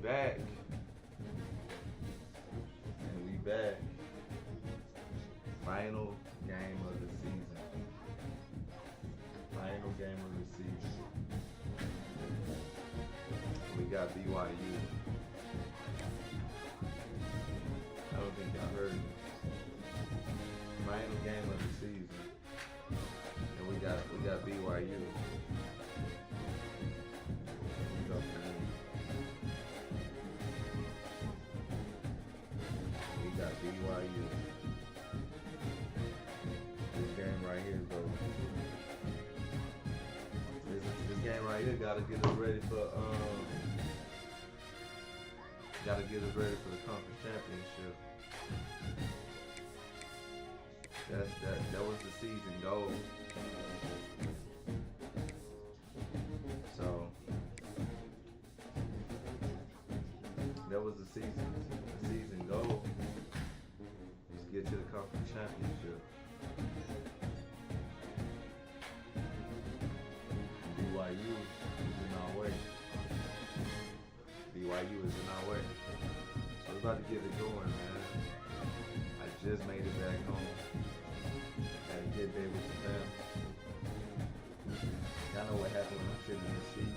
back. And we back. Final game of the season. Final game of the season. We got BYU. I don't think y'all heard me. Final game of the season. And we got BYU. We got BYU. This game right here, bro. This game right here gotta get us ready for the conference championship. That was the season goal. So that was the season goal. Just get to the conference championship. BYU is in our way. BYU is in our way. So we're about to get it going, man. I just made it back home. Had a good day with the family. Y'all know what happened when I sit in this seat.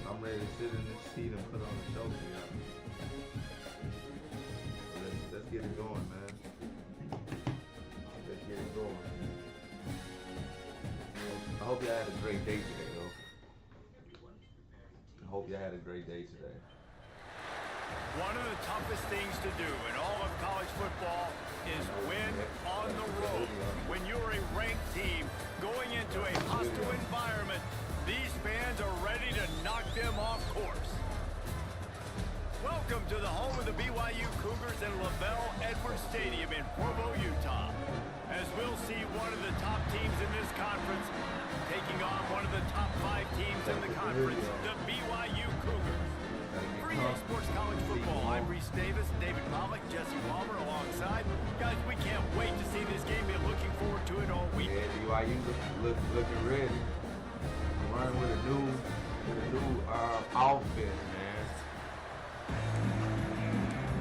I'm ready to sit in this seat and put on the show for y'all. So let's get it going, man. Let's get it going. I hope y'all had a great day today, though. I hope y'all had a great day today. One of the toughest things to do in all of college football is win on the road. When you're a ranked team going into a hostile environment, these fans are ready to knock them off course. Welcome to the home of the BYU Cougars and LaVell Edwards Stadium in Provo, Utah. As we'll see one of the top teams in this conference taking on one of the top 5 teams in the conference, the BYU Cougars. For EA Sports College Football, I'm Reese Davis, David Pollock, Jesse Palmer alongside. Guys, we can't wait to see this game. We're looking forward to it all week. Yeah, BYU looking ready. Running with a new outfit, man.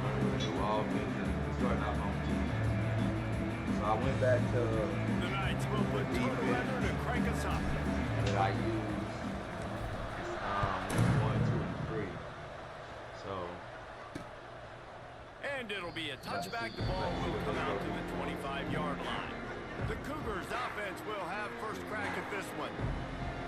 Running with a new outfit and starting out on team. So I went back to the Knights will put total weather to crank us up. That I use 1, 2, and 3. So. And it'll be a touchback. The ball will come out to the 25-yard line. The Cougars offense will have first crack at this one.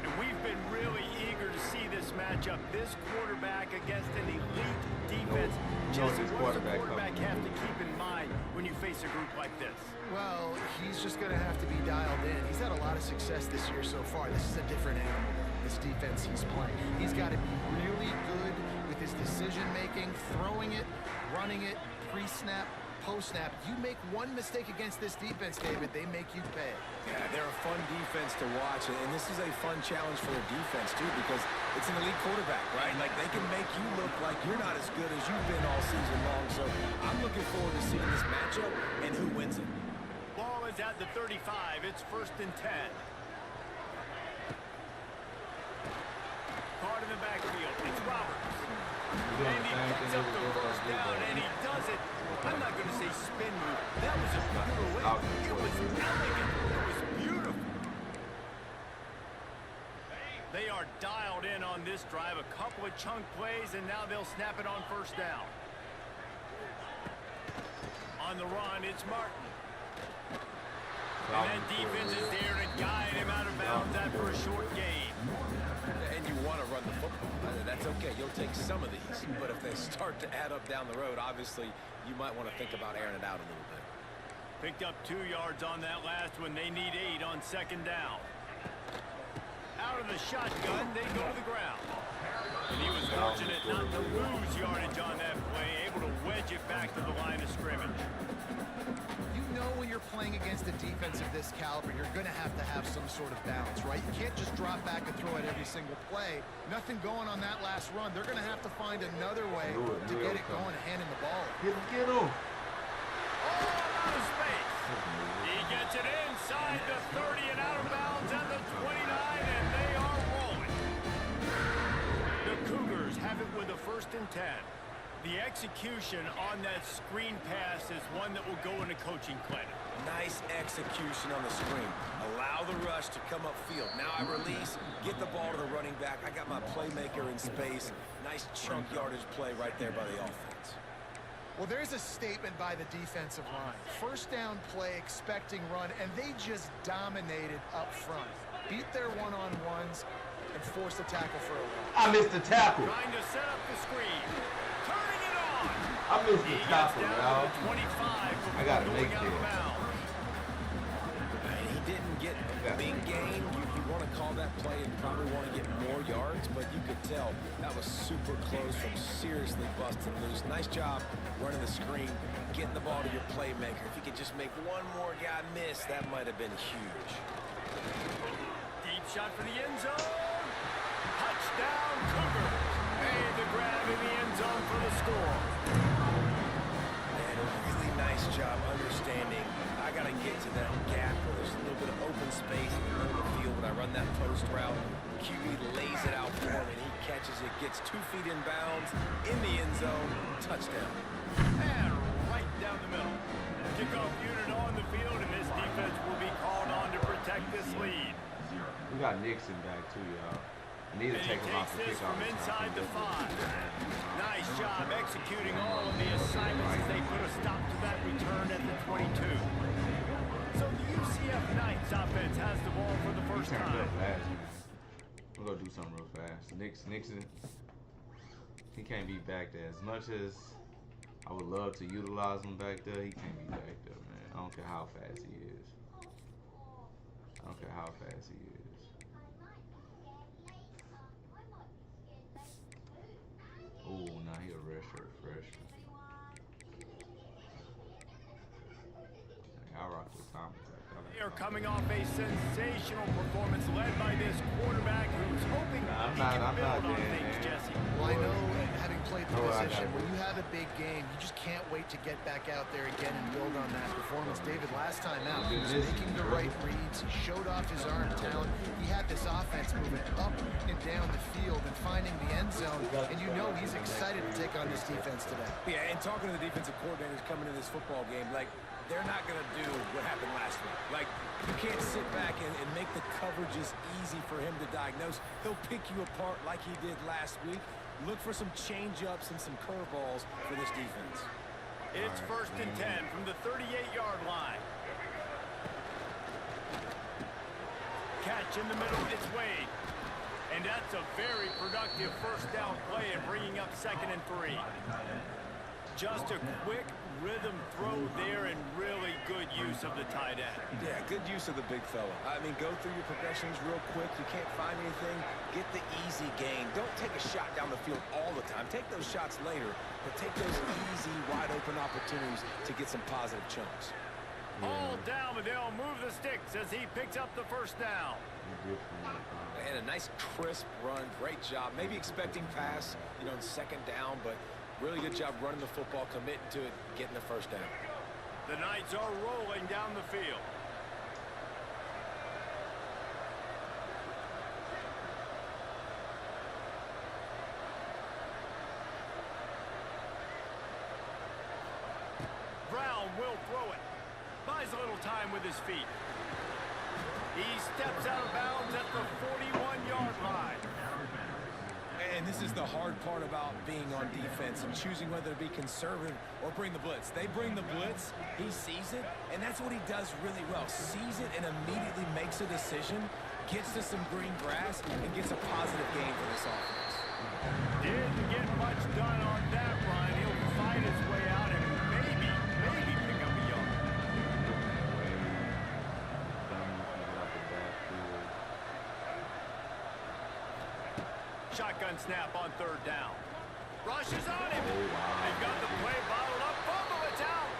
And we've been really eager to see this matchup. This quarterback against an elite defense. Jesse, what does a quarterback have to keep in mind when you face a group like this? Well, he's just going to have to be dialed in. He's had a lot of success this year so far. This is a different animal, this defense he's playing. He's got to be really good with his decision-making, throwing it, running it, pre-snap, post-snap. You make one mistake against this defense, David, they make you pay. Yeah, they're a fun defense to watch, and this is a fun challenge for their defense, too, because it's an elite quarterback, right? Like, they can make you look like you're not as good as you've been all season long, so I'm looking forward to seeing this matchup and who wins it. Ball is at the 35. It's 1st and 10. Caught in the backfield. It's Roberts. And he picks up the first down, and he does it. I'm not going to say spin move. That was a pirouette. It was elegant. It was beautiful. They are dialed in on this drive. A couple of chunk plays, and now they'll snap it on 1st down. On the run, it's Martin. And that defense is there to guide him out of bounds after a short gain. And you want to run the football. That's okay. You'll take some of these. But if they start to add up down the road, obviously, you might want to think about airing it out a little bit. Picked up 2 yards on that last one. They need 8 on 2nd down. Out of the shotgun, they go to the ground. And he was fortunate not to lose yardage on that play, able to wedge it back to the line of scrimmage. You know when you're playing against a defense of this caliber, you're going to have some sort of balance, right? You can't just drop back and throw it every single play. Nothing going on that last run. They're going to have to find another way to get it going and handing the ball. Get him. Oh, out of space. He gets it inside the 30 and out of bounds at the 29, and they are rolling. The Cougars have it with a 10. The execution on that screen pass is one that will go in a coaching clinic. Nice execution on the screen. Allow the rush to come upfield. Now I release, get the ball to the running back. I got my playmaker in space. Nice chunk yardage play right there by the offense. Well, there's a statement by the defensive line. First down play, expecting run, and they just dominated up front. Beat their one-on-ones and forced the tackle for a win. I missed the tackle. Trying to set up the screen. Turning it on. I missed the tackle, down y'all. to 25 I gotta make out of this. bounds. And he didn't get a big gain. You want to call that play and probably want to get more yards, but you could tell that was super close from seriously busting loose. Nice job running the screen, getting the ball to your playmaker. If you could just make one more guy miss, that might have been huge. Deep shot for the end zone. Touchdown, Cougars. Made the grab in the end zone for the score. And a really nice job understanding I got to get to that gap where there's a little bit of open space in the middle of the field. When I run that post route, QB lays it out for him, and he catches it, gets 2 feet in bounds, in the end zone, touchdown. And right down the middle. Kickoff unit on the field, and this defense will be called on to protect this lead. We got Nixon back too, y'all. I need to And he take him off takes the this kickoff. from inside the 5. Nice job executing all of the assignments as they put a stop to that return at the 22. So the UCF Knights offense has the ball for the first Turned time. up fast, man. We're gonna do something real fast. Nixon, he can't be back there. As much as I would love to utilize him back there, he can't be back there, man. I don't care how fast he is. I don't care how fast he is. Oh, nah, he a redshirt freshman. I'll rock with Thomas. They are coming off a sensational performance led by this quarterback who's hoping I'm he not- can I'm build not on dead, things, man. Jesse. Well, I know, having played the Oh, I position, got when it. you have a big game, you just can't wait to get back out there again and build on that performance. David, last time out, he was making the right reads. He showed off his arm talent. He had this offense moving up and down the field and finding the end zone, and you know he's excited to take on this defense today. Yeah, and talking to the defensive coordinators coming into this football game, like, they're not going to do what happened last week. Like, you can't sit back and make the coverages easy for him to diagnose. He'll pick you apart like he did last week. Look for some change-ups and some curveballs for this defense. It's first and 10 from the 38-yard line. Catch in the middle, it's Wade. And that's a very productive first down play and bringing up 2nd and 3. Just a quick rhythm throw there and really good use of the tight end. Yeah, good use of the big fella. I mean, go through your progressions real quick. You can't find anything. Get the easy gain. Don't take a shot down the field all the time. Take those shots later, but take those easy, wide-open opportunities to get some positive chunks. All down, but they'll move the sticks as he picks up the first down. And a nice, crisp run. Great job. Maybe expecting pass, you know, in 2nd down, but really good job running the football, committing to it, getting the first down. The Knights are rolling down the field. Brown will throw it. Buys a little time with his feet. He steps out of bounds at the 41-yard line. And this is the hard part about being on defense and choosing whether to be conservative or bring the blitz. They bring the blitz, he sees it, and that's what he does really well. Sees it and immediately makes a decision, gets to some green grass, and gets a positive gain for this offense. Didn't get much done on that run. He'll fight his way out and maybe pick up a yard. Shotgun snap on 3rd down. Rushes on him. They've got the play bottled up. Fumble, it's out.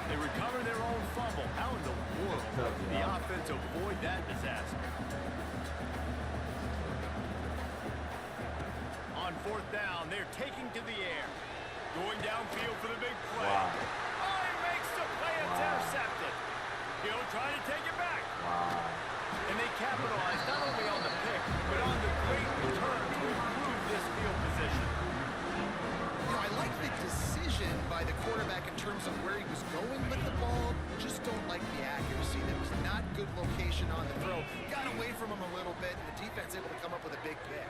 They recover their own fumble. How in the world did the offense avoid that disaster? On 4th down, they're taking to the air. Going downfield for the big play. Wow. Oh, he makes the play. It's intercepted. He'll try to take it back. And they capitalize not only on the pick, but on the great return to improve this field position. You know, I like the decision by the quarterback in terms of where he was going with the ball. Just don't like the accuracy. That was not good location on the throw. Got away from him a little bit, and the defense able to come up with a big pick.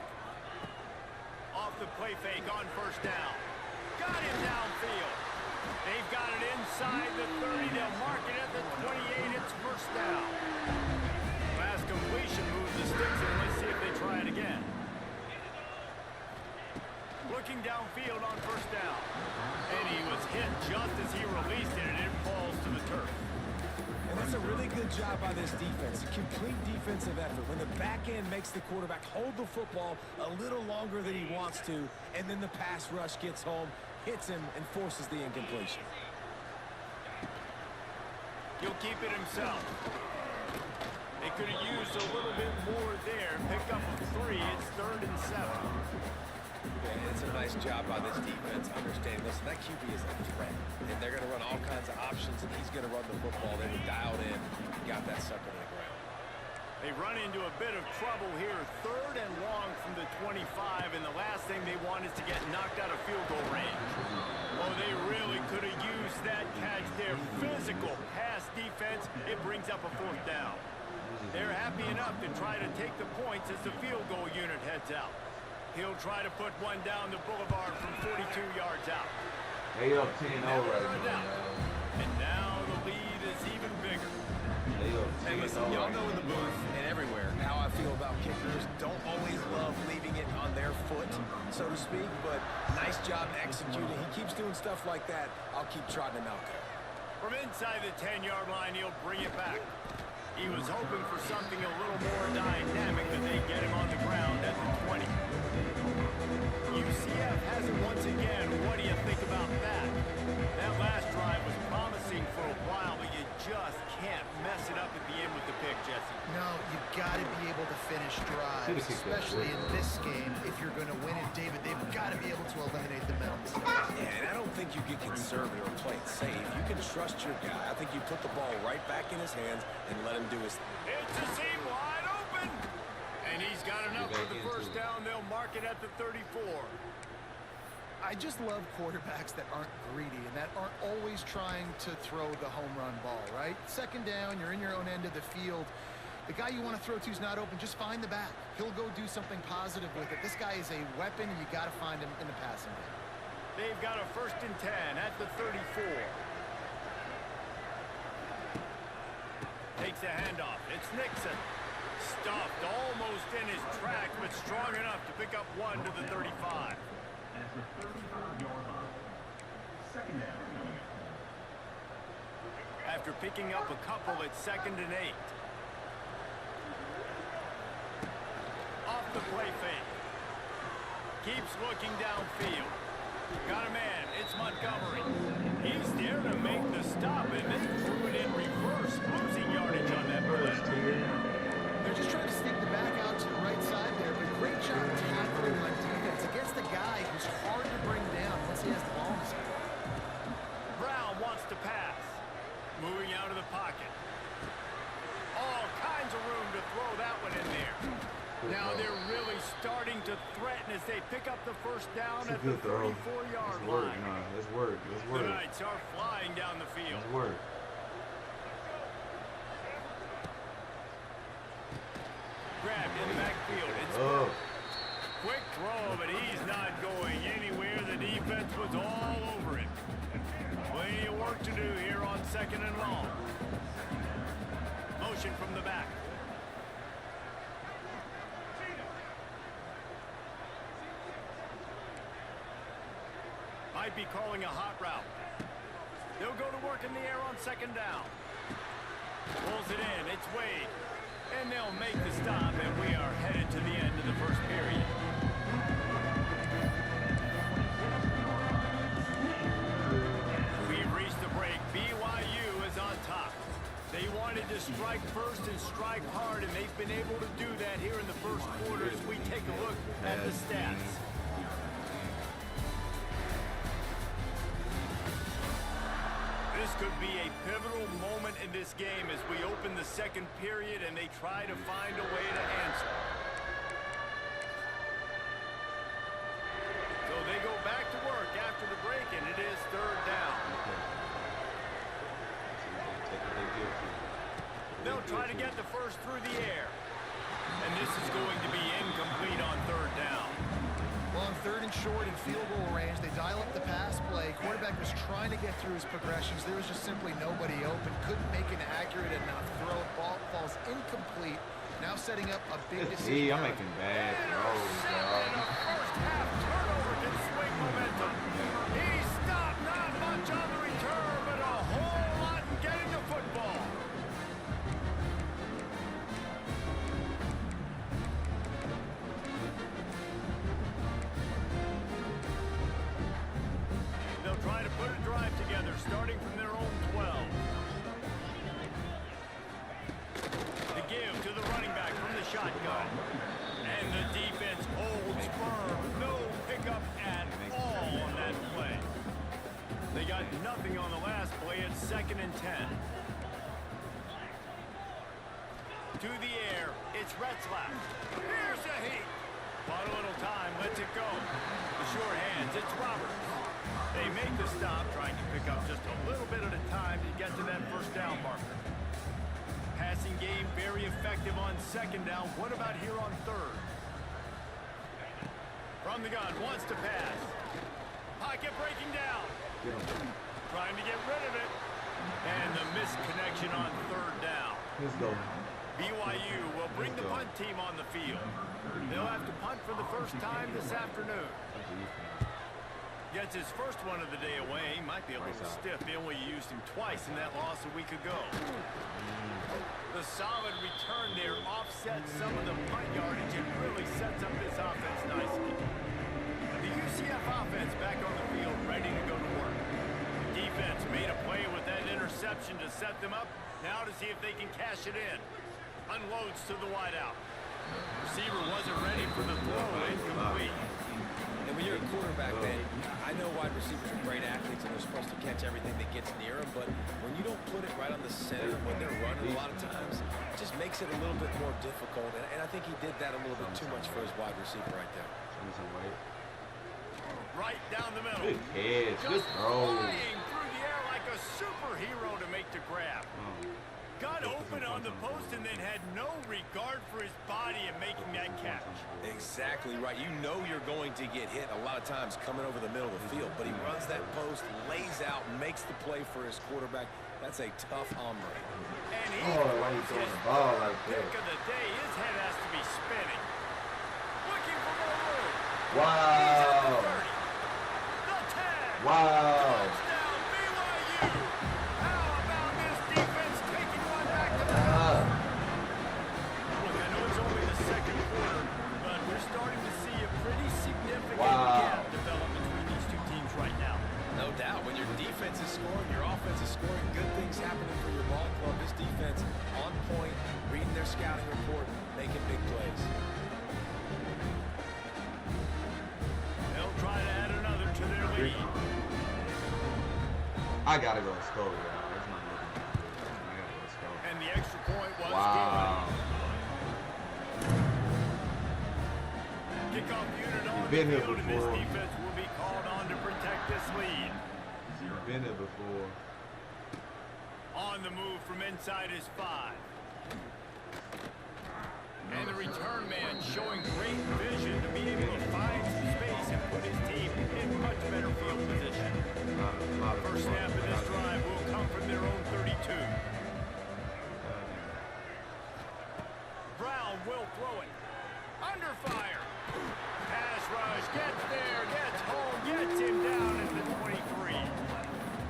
Off the play fake on first down. Got him downfield. They've got it inside the 30. They'll mark it at the 28. It's first down. Last completion moves the sticks, and let's see if they try it again. Looking downfield on first down. And he was hit just as he released it, and it falls to the turf. And that's a really good job by this defense. Complete defensive effort. When the back end makes the quarterback hold the football a little longer than he wants to, and then the pass rush gets home, hits him, and forces the incompletion. He'll keep it himself. They could have used a little bit more there. Pick up a 3. It's 3rd and 7. Yeah, it's a nice job by this defense understanding, listen, that QB is a threat. And they're going to run all kinds of options, and he's going to run the football. They were dialed in, got that sucker to the ground. They run into a bit of trouble here. 3rd and long from the 25, and the last thing they want is to get knocked out of field goal range. Oh, they really could have used that catch there. Physical pass defense. It brings up a 4th down. They're happy enough to try to take the points as the field goal unit heads out. He'll try to put one down the boulevard from 42 yards out. They up 10-0 right now. And now the lead is even bigger. They up 10-0. And listen, y'all know in the booth and everywhere how I feel about kickers. Don't always love leaving it on their foot, so to speak, but nice job executing. He keeps doing stuff like that. I'll keep trotting him out there. From inside the 10-yard line, he'll bring it back. He was hoping for something a little more dynamic, but they get him on the ground at the 20. UCF has it once again. What do you think about that? That last drive was promising for a while, but you just can't mess it up at the end with the pick, Jesse. No, you've got to be able to finish drives, especially in this game. If you're going to win it, David, they've got to be able to eliminate the mental mistakes. Yeah, and I don't think you get conservative or play it safe. You can trust your guy. I think you put the ball right back in his hands and let him do his thing. It's a seam wide open. And he's got enough for the first down. They'll mark it at the 34. I just love quarterbacks that aren't greedy and that aren't always trying to throw the home run ball, right? 2nd down, you're in your own end of the field. The guy you want to throw to is not open. Just find the back. He'll go do something positive with it. This guy is a weapon, and you got to find him in the passing game. They've got a 1st and 10 at the 34. Takes a handoff. It's Nixon. Stuffed almost in his track, but strong enough to pick up 1 to the 35. After picking up a couple, it's 2nd and 8. Off the play fake. Keeps looking downfield. Got a man. It's Montgomery. He's there to make the stop, and then threw it in reverse, losing yardage on that play. They're just trying to sneak the back out to the right side there, but great job tackling on defense against a guy who's hard to bring down once he has the ball in his hand. Brown wants to pass. Moving out of the pocket. All kinds of room to throw that one in there. Now they're really starting to threaten as they pick up the first down at the 34-yard line. Let's work. The Knights are flying down the field. Let's work. Grabbed in the backfield. It's quick throw, but he's not going anywhere. The defense was all over him. Plenty of work to do here on 2nd and long. Motion from the back. Might be calling a hot route. They'll go to work in the air on 2nd down. Pulls it in. It's Wade. And they'll make the stop, and we are headed to the end of the first period. We've reached the break. BYU is on top. They wanted to strike first and strike hard, and they've been able to do that here in the first quarter as we take a look at the stats. This could be a pivotal moment in this game as we open the 2nd period and they try to find a way to answer. So they go back to work after They'll try to get the first through the air. And this is going to be incomplete on third down. Well, on third and short in field goal range, they dial up the pass play. Quarterback was trying to get through his progressions. There was just simply nobody open. Couldn't make an accurate enough throw. Ball falls incomplete. Now setting up a big decision. See, I'm making bad throws, dog. First half turnover can swing momentum. He stopped not much on the return, but a whole lot in getting the football. They'll try to put a drive together, starting from their own 12. The give to the running back from the shotgun. And the defense holds firm. No pickup at all on that play. They got nothing on the last play. It's 2nd and 10. To the air, it's Retzlaff. Here's a heat. Bought a little time, lets it go. The short hands, it's Roberts. They make the stop, trying to pick up just a little bit at a time to get to that first down marker. Passing game very effective on 2nd down. What about here on 3rd? From the gun, wants to pass. Pocket breaking down. Trying to get rid of it. And the misconnection on 3rd down. Let's go. BYU will bring the punt team on the field. They'll have to punt for the first time this afternoon. Gets his first one of the day away. He might be a little stiff. They only used him twice in that loss a week ago. The solid return there offsets some of the punt yardage and really sets up this offense nicely. The UCF offense back on the field, ready to go to work. Defense made a play with that interception to set them up. Now to see if they can cash it in. Unloads to the wideout. Receiver wasn't ready for the throw. Incomplete. And when you're a quarterback, man, I know wide receivers are great athletes and they're supposed to catch everything that gets near them, but when you don't put it right on the center when they're running a lot of times, it just makes it a little bit more difficult. And I think he did that a little bit too much for his wide receiver right there. Right down the middle. Good catch. Good Just throw. flying through the air like a superhero to make the grab. Got open on the post and then had no regard for his body in making that catch. Exactly right. You know you're going to get hit a lot of times coming over the middle of the field, but he runs that post, lays out, makes the play for his quarterback. That's a tough hombre. And he why you throwing the ball like that? pick of the day. His head has to be spinning. Looking for more room. Wow. He's at the 30. The 10. Wow. Touchdown, BYU. How about this defense taking one back to the house? Look, I know it's only the 2nd quarter, but we're starting to see a pretty significant gap develop between these two teams right now. No doubt. When your defense is scoring, your offense is scoring, good things happening for your ball club. This defense on point, reading their scouting report, making big plays. They'll try to add another to their lead. I gotta go score, y'all. That's not looking good. I gotta go score. And the extra point was Wow. good. Kickoff unit on been the here field, and this before. defense will be called on to protect this lead. You've been there before. On the move from inside his 5. And the return man showing great vision to be able to find some space and put his team in much better field position. First snap of this drive will come from their own 32. Brown will throw it. Under fire. Pass rush. Gets there. Gets home. Gets him down at the 23.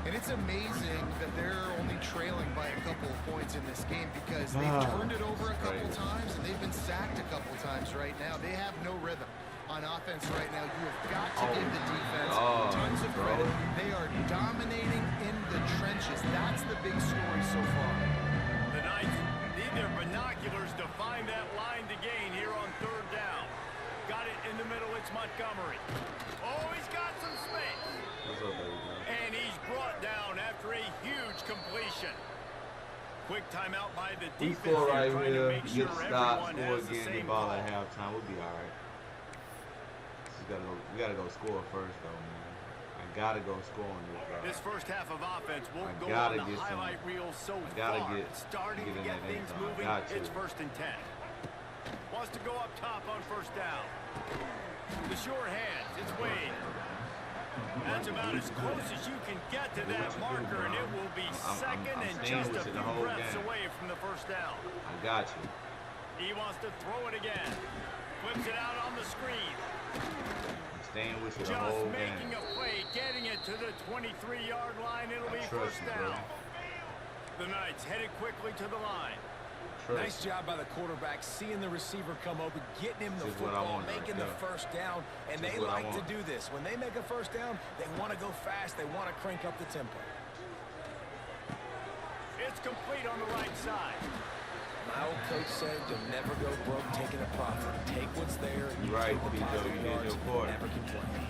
And it's amazing that they're only trailing by a couple of points in this game because they've turned it over a couple times and they've been sacked a couple times right now. They have no rhythm on offense right now. You have got to give the defense tons of credit. They are dominating in the trenches. That's the big story so far. The Knights need their binoculars to find that line to gain here on 3rd down. Got it in the middle. It's Montgomery. Oh, he's got some space. What's up, baby? And he's brought down after a huge completion. Quick timeout by the We defense. score right trying to here, make sure get stopped, everyone score has the again, same get ball call. at halftime. We'll be all right. We gotta go score first, though, man. I gotta go score on this drive. This first half of offense won't go gotta on the get some- highlight reel so I gotta far. get- It's starting get to in get that things end zone. moving. Got to. It's 1st and 10. Wants to go up top on 1st down. The short hands. It's Wade. That's about as close as you can get to that marker, and it will be second and just a few breaths away from the 1st down. I got you. He wants to throw it again. Flips it out on the screen. I'm staying with you the Just whole making game. a play, getting it to the 23-yard line. It'll be Trust 1st you, bro. down. The Knights headed quickly to the line. Nice job by the quarterback, seeing the receiver come open, getting him the This is what I football, want making right the there. 1st down, and This is they what I like to want. do this. When they make a 1st down, they want to go fast, they want to crank up the tempo. It's complete on the right side. My old coach said you'll never go broke taking a profit. Take what's there, and you Right, take the Vito, positive you did yards, your part. never complain.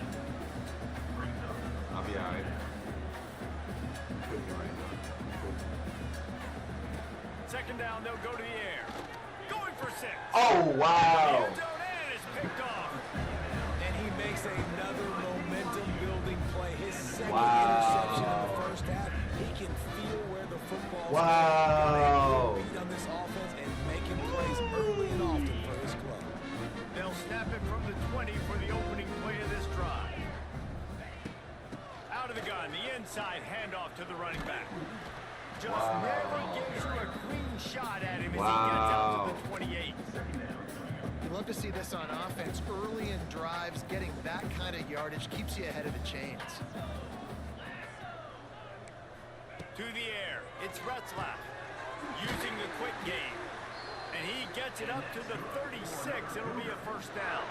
I'll be alright. Put me right now. 2nd down, they'll go to the air. Going for 6. Oh, The wow. end zone and is picked off. And he makes another momentum-building play. His second Wow. interception in the 1st half. He can feel where the football's Wow. going. Beat on this offense and making plays early and often for his club. They'll snap it from the 20 for the opening play of this drive. Out of the gun, the inside handoff to the running back. Just never gives you a clean shot at him as he gets out to the 28. You love to see this on offense. Early in drives, getting that kind of yardage keeps you ahead of the chains. To the air, it's Retzlaff using the quick game. And he gets it up to the 36. It'll be a 1st down.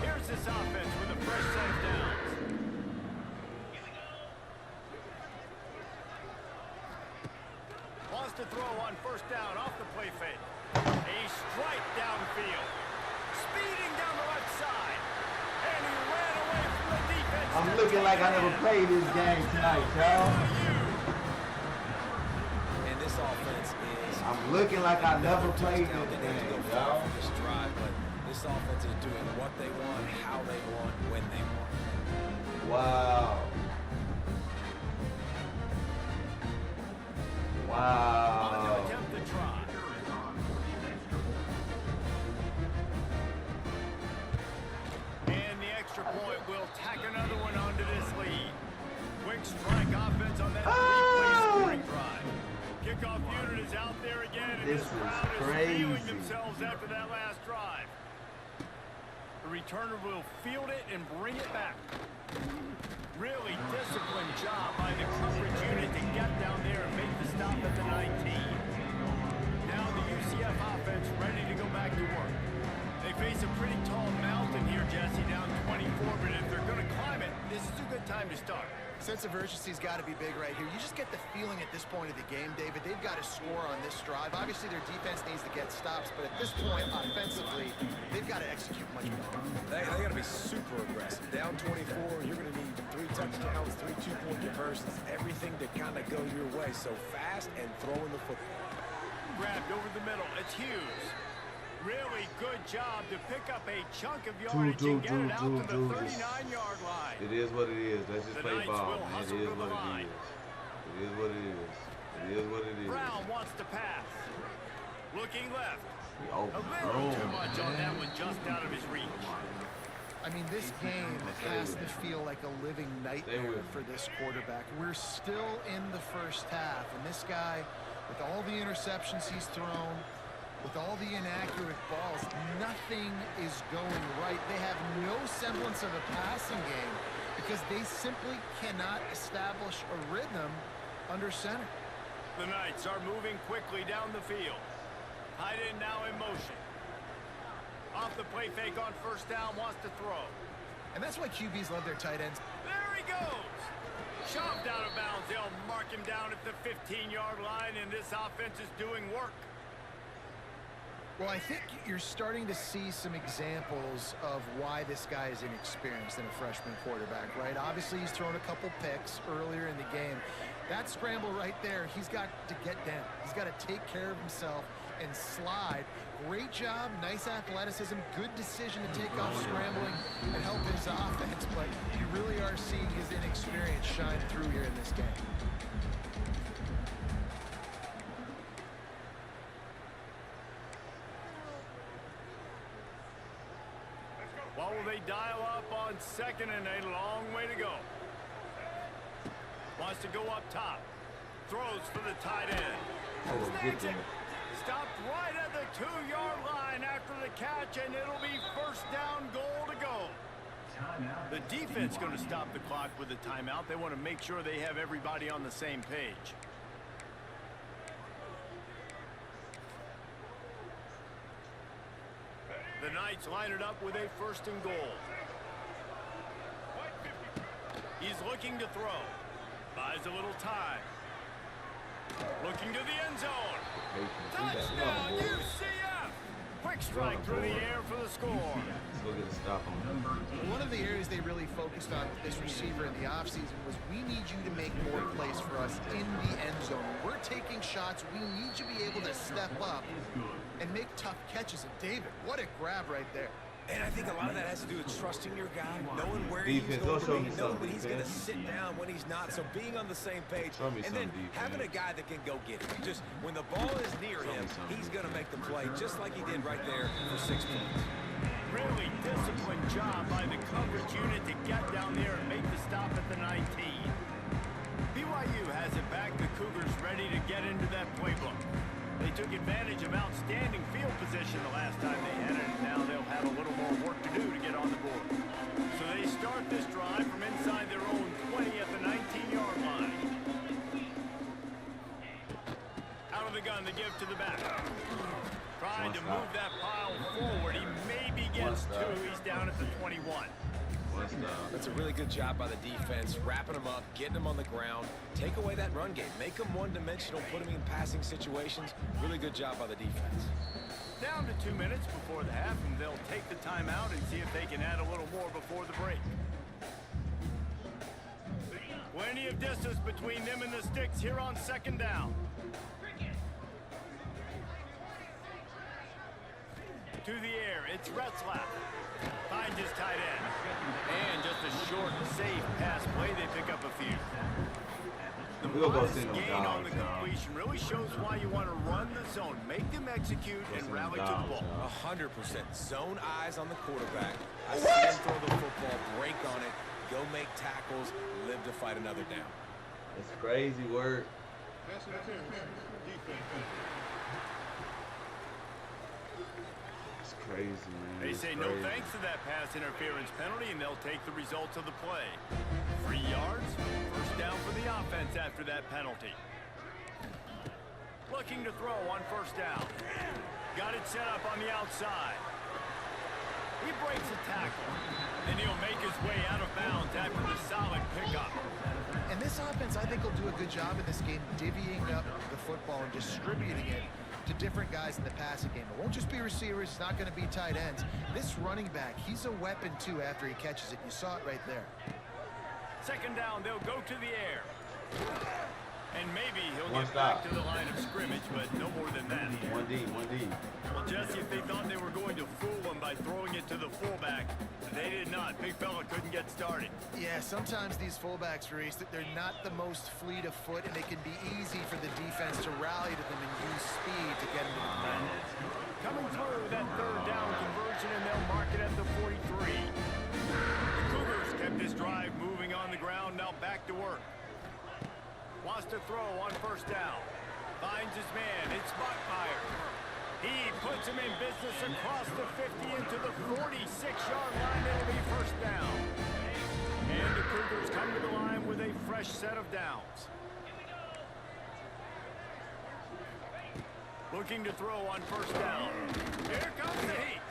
Here's this offense with a fresh set of downs. Wants to throw on 1st down off the play fake. A strike downfield. Speeding down the left side. And he ran away from the defense. I'm looking like I never played this game tonight, y'all. And this offense is... I'm looking like I never played touchdown. this They need to game, go far y'all. for this drive, but this offense is doing what they want, how they want, when they want. Wow. On to Wow. attempt the try. And the extra point will tack another one onto this lead. Quick strike offense on that three-play scoring drive. Kickoff unit is out there again, and This this is crowd is feeling crazy. themselves after that last drive. The returner will field it and bring it back. Really disciplined job by the coverage unit to get down there and make the stop at the 19. Now the UCF offense ready to go back to work. They face a pretty tall mountain here, Jesse, down 24, but if they're going to climb it, this is a good time to start. Sense of urgency's got to be big right here. You just get the feeling at this point of the game, David, they've got to score on this drive. Obviously, their defense needs to get stops, but at this point, offensively, they've got to execute much better. They got to be super aggressive. Down 24, you're going to need 3 touchdowns, 3 two-point conversions, everything to kind of go your way. So fast and throwing the football. Grabbed over the middle. It's Hughes. Really good job to pick up a chunk of yardage and get it out to the 39-yard line. It is what it is. Let's just The play Knights ball, will man. It hustle is to the what line. it is. It is what it is. It is what it is. Brown wants to pass. Looking left. We A open little too room, much on man. that one, just out of his reach. I mean, this game has to feel like a living nightmare for this quarterback. We're still in the first half, and this guy, with all the interceptions he's thrown, with all the inaccurate balls, nothing is going right. They have no semblance of a passing game because they simply cannot establish a rhythm under center. The Knights are moving quickly down the field. Tight end now in motion. Off the play fake on 1st down, wants to throw. And that's why QBs love their tight ends. There he goes. Shoved out of bounds. They'll mark him down at the 15-yard line, and this offense is doing work. Well, I think you're starting to see some examples of why this guy is inexperienced in a freshman quarterback, right? Obviously, he's thrown a couple picks earlier in the game. That scramble right there, he's got to get down. He's got to take care of himself and slide. Great job, nice athleticism, good decision to take off scrambling and help his offense, but you really are seeing his inexperience shine through here in this game. What will they dial up on second and a long way to go? Wants to go up top. Throws for the tight end. Oh, good game. Stopped right at the 2-yard line after the catch, and it'll be first down, goal to go. The defense going to stop the clock with a timeout. They want to make sure they have everybody on the same page. The Knights line it up with a first and goal. He's looking to throw. Buys a little time. Looking to the end zone. Touchdown, UCF! Quick strike through the air for the score. Let's go get a stop on him. One of the areas they really focused on with this receiver in the offseason was we need you to make more plays for us in the end zone. We're taking shots. We need you to be able to step up and make tough catches. And David, what a grab right there. And I think a lot of that has to do with trusting your guy, knowing where he's going to be, knowing when he's going to sit down, when he's not. So being on the same page, and then having a guy that can go get it. Just when the ball is near him, he's going to make the play, just like he did right there for 6 points. Really disciplined job by the coverage unit to get down there and make the stop at the 19. BYU has it back. The Cougars ready to get into that playbook. They took advantage of outstanding field position the last time they had it, and now they'll have a little more work to do to get on the board. So they start this drive from inside their own 20 at the 19-yard line. Out of the gun, they give to the back. Trying to move that pile forward. He maybe gets two. He's down at the 21. That's a really good job by the defense, wrapping them up, getting them on the ground, take away that run game, make them one-dimensional, put them in passing situations. Really good job by the defense. Down to 2 minutes before the half, and they'll take the timeout and see if they can add a little more before the break. Plenty of distance between them and the sticks here on second down. To the air, it's Retzlaff. Finds his tight end. And just a short, safe pass play. They pick up a few. The modest gain on the completion really shows why you want to run the zone. Make them execute and rally to the ball. 100%. Zone eyes on the quarterback. I see him throw the football, break on it, go make tackles, live to fight another down. It's crazy work. Crazy, man. They say no thanks to that pass interference penalty, and they'll take the results of the play. 3 yards, first down for the offense after that penalty. Looking to throw on first down. Got it set up on the outside. He breaks a tackle. Then he'll make his way out of bounds after the solid pickup. And this offense, I think, will do a good job in this game divvying up the football and distributing it to different guys in the passing game. It won't just be receivers. It's not going to be tight ends. This running back, he's a weapon, too, after he catches it. You saw it right there. Second down, they'll go to the air. And maybe he'll get back to the line of scrimmage, but no more than that. 1D. Well, Jesse, if they thought they were going to fool him by throwing it to the fullback, they did not. Big fella couldn't get started. Yeah, sometimes these fullbacks, Reese, they're not the most fleet of foot, and it can be easy for the defense to rally to them and use speed to get into the ground. Coming through that third down conversion, and they'll mark it at the 43. The Cougars kept this drive moving on the ground, now back to work. Wants to throw on first down. Finds his man. It's Bachmeyer. He puts him in business across the 50 into the 46-yard line. It'll be first down. And the Cougars come to the line with a fresh set of downs. Looking to throw on first down. Here comes the heat.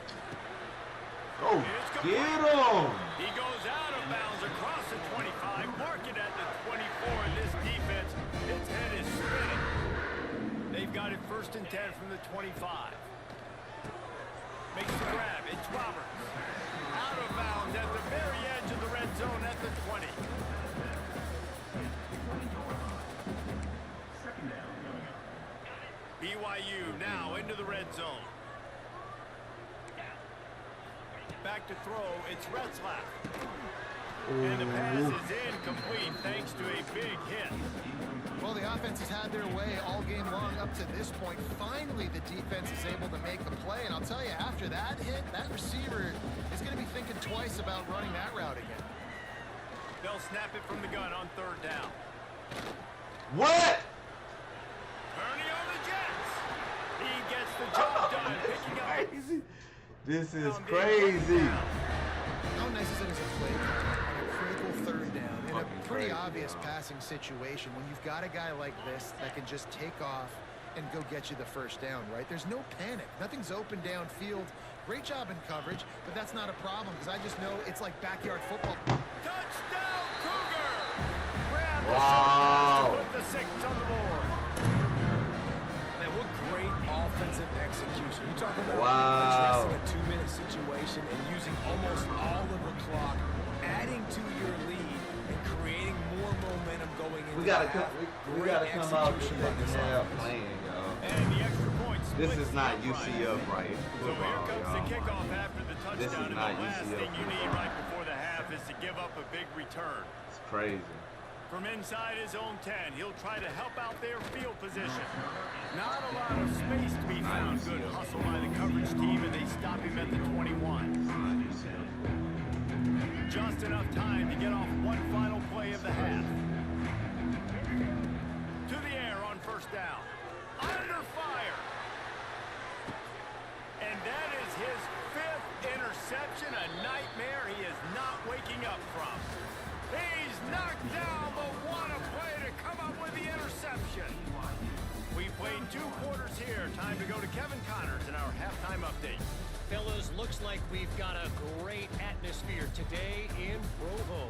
Oh, get him! He goes out of bounds across the 25. Mark it at the 24. And this defense, its head is spinning. They've got it first and 10 from the 25. Makes the grab. It's Roberts. Out of bounds at the very edge of the red zone at the 20. BYU now into the red zone. Back to throw, it's Retzlaff. And the pass is incomplete thanks to a big hit. Well, the offense has had their way all game long up to this point. Finally, the defense is able to make a play. And I'll tell you, after that hit, that receiver is going to be thinking twice about running that route again. They'll snap it from the gun on third down. What? Ernie on the Jets. He gets the job done, picking up. Crazy. This is crazy. How nice is it as a play caller on a critical third down in a pretty obvious passing situation when you've got a guy like this that can just take off and go get you the first down, right? There's no panic. Nothing's open downfield. Great job in coverage, but that's not a problem because I just know it's like backyard football. Touchdown, Cougar! Grab the Wow. to put the 6 on the board. Man, what great offensive execution. You're talking about Wow. addressing a 2-minute situation and using almost all of the clock, adding to your lead, and creating more momentum going into We gotta the come. half. We gotta come out the second half playing, y'all. And the extra point This splits is not the upright. UCF right So here comes the y'all. kickoff after the This touchdown, is and not the last UCF thing you need football. right before the half is to give up a big return. It's crazy. From inside his own 10, he'll try to help out their field position. Not a lot of space to be found. Good hustle by the coverage team, and they stop him at the 21. Just enough time to get off one final play of the half. To the air on first down. Under fire. And that is his 5th interception, a nightmare he is not waking up from. He's knocked down, but what a play to come up with the interception. We played 2 quarters here. Time to go to Kevin Connors in our halftime update. Fellas, looks like we've got a great atmosphere today in Provo.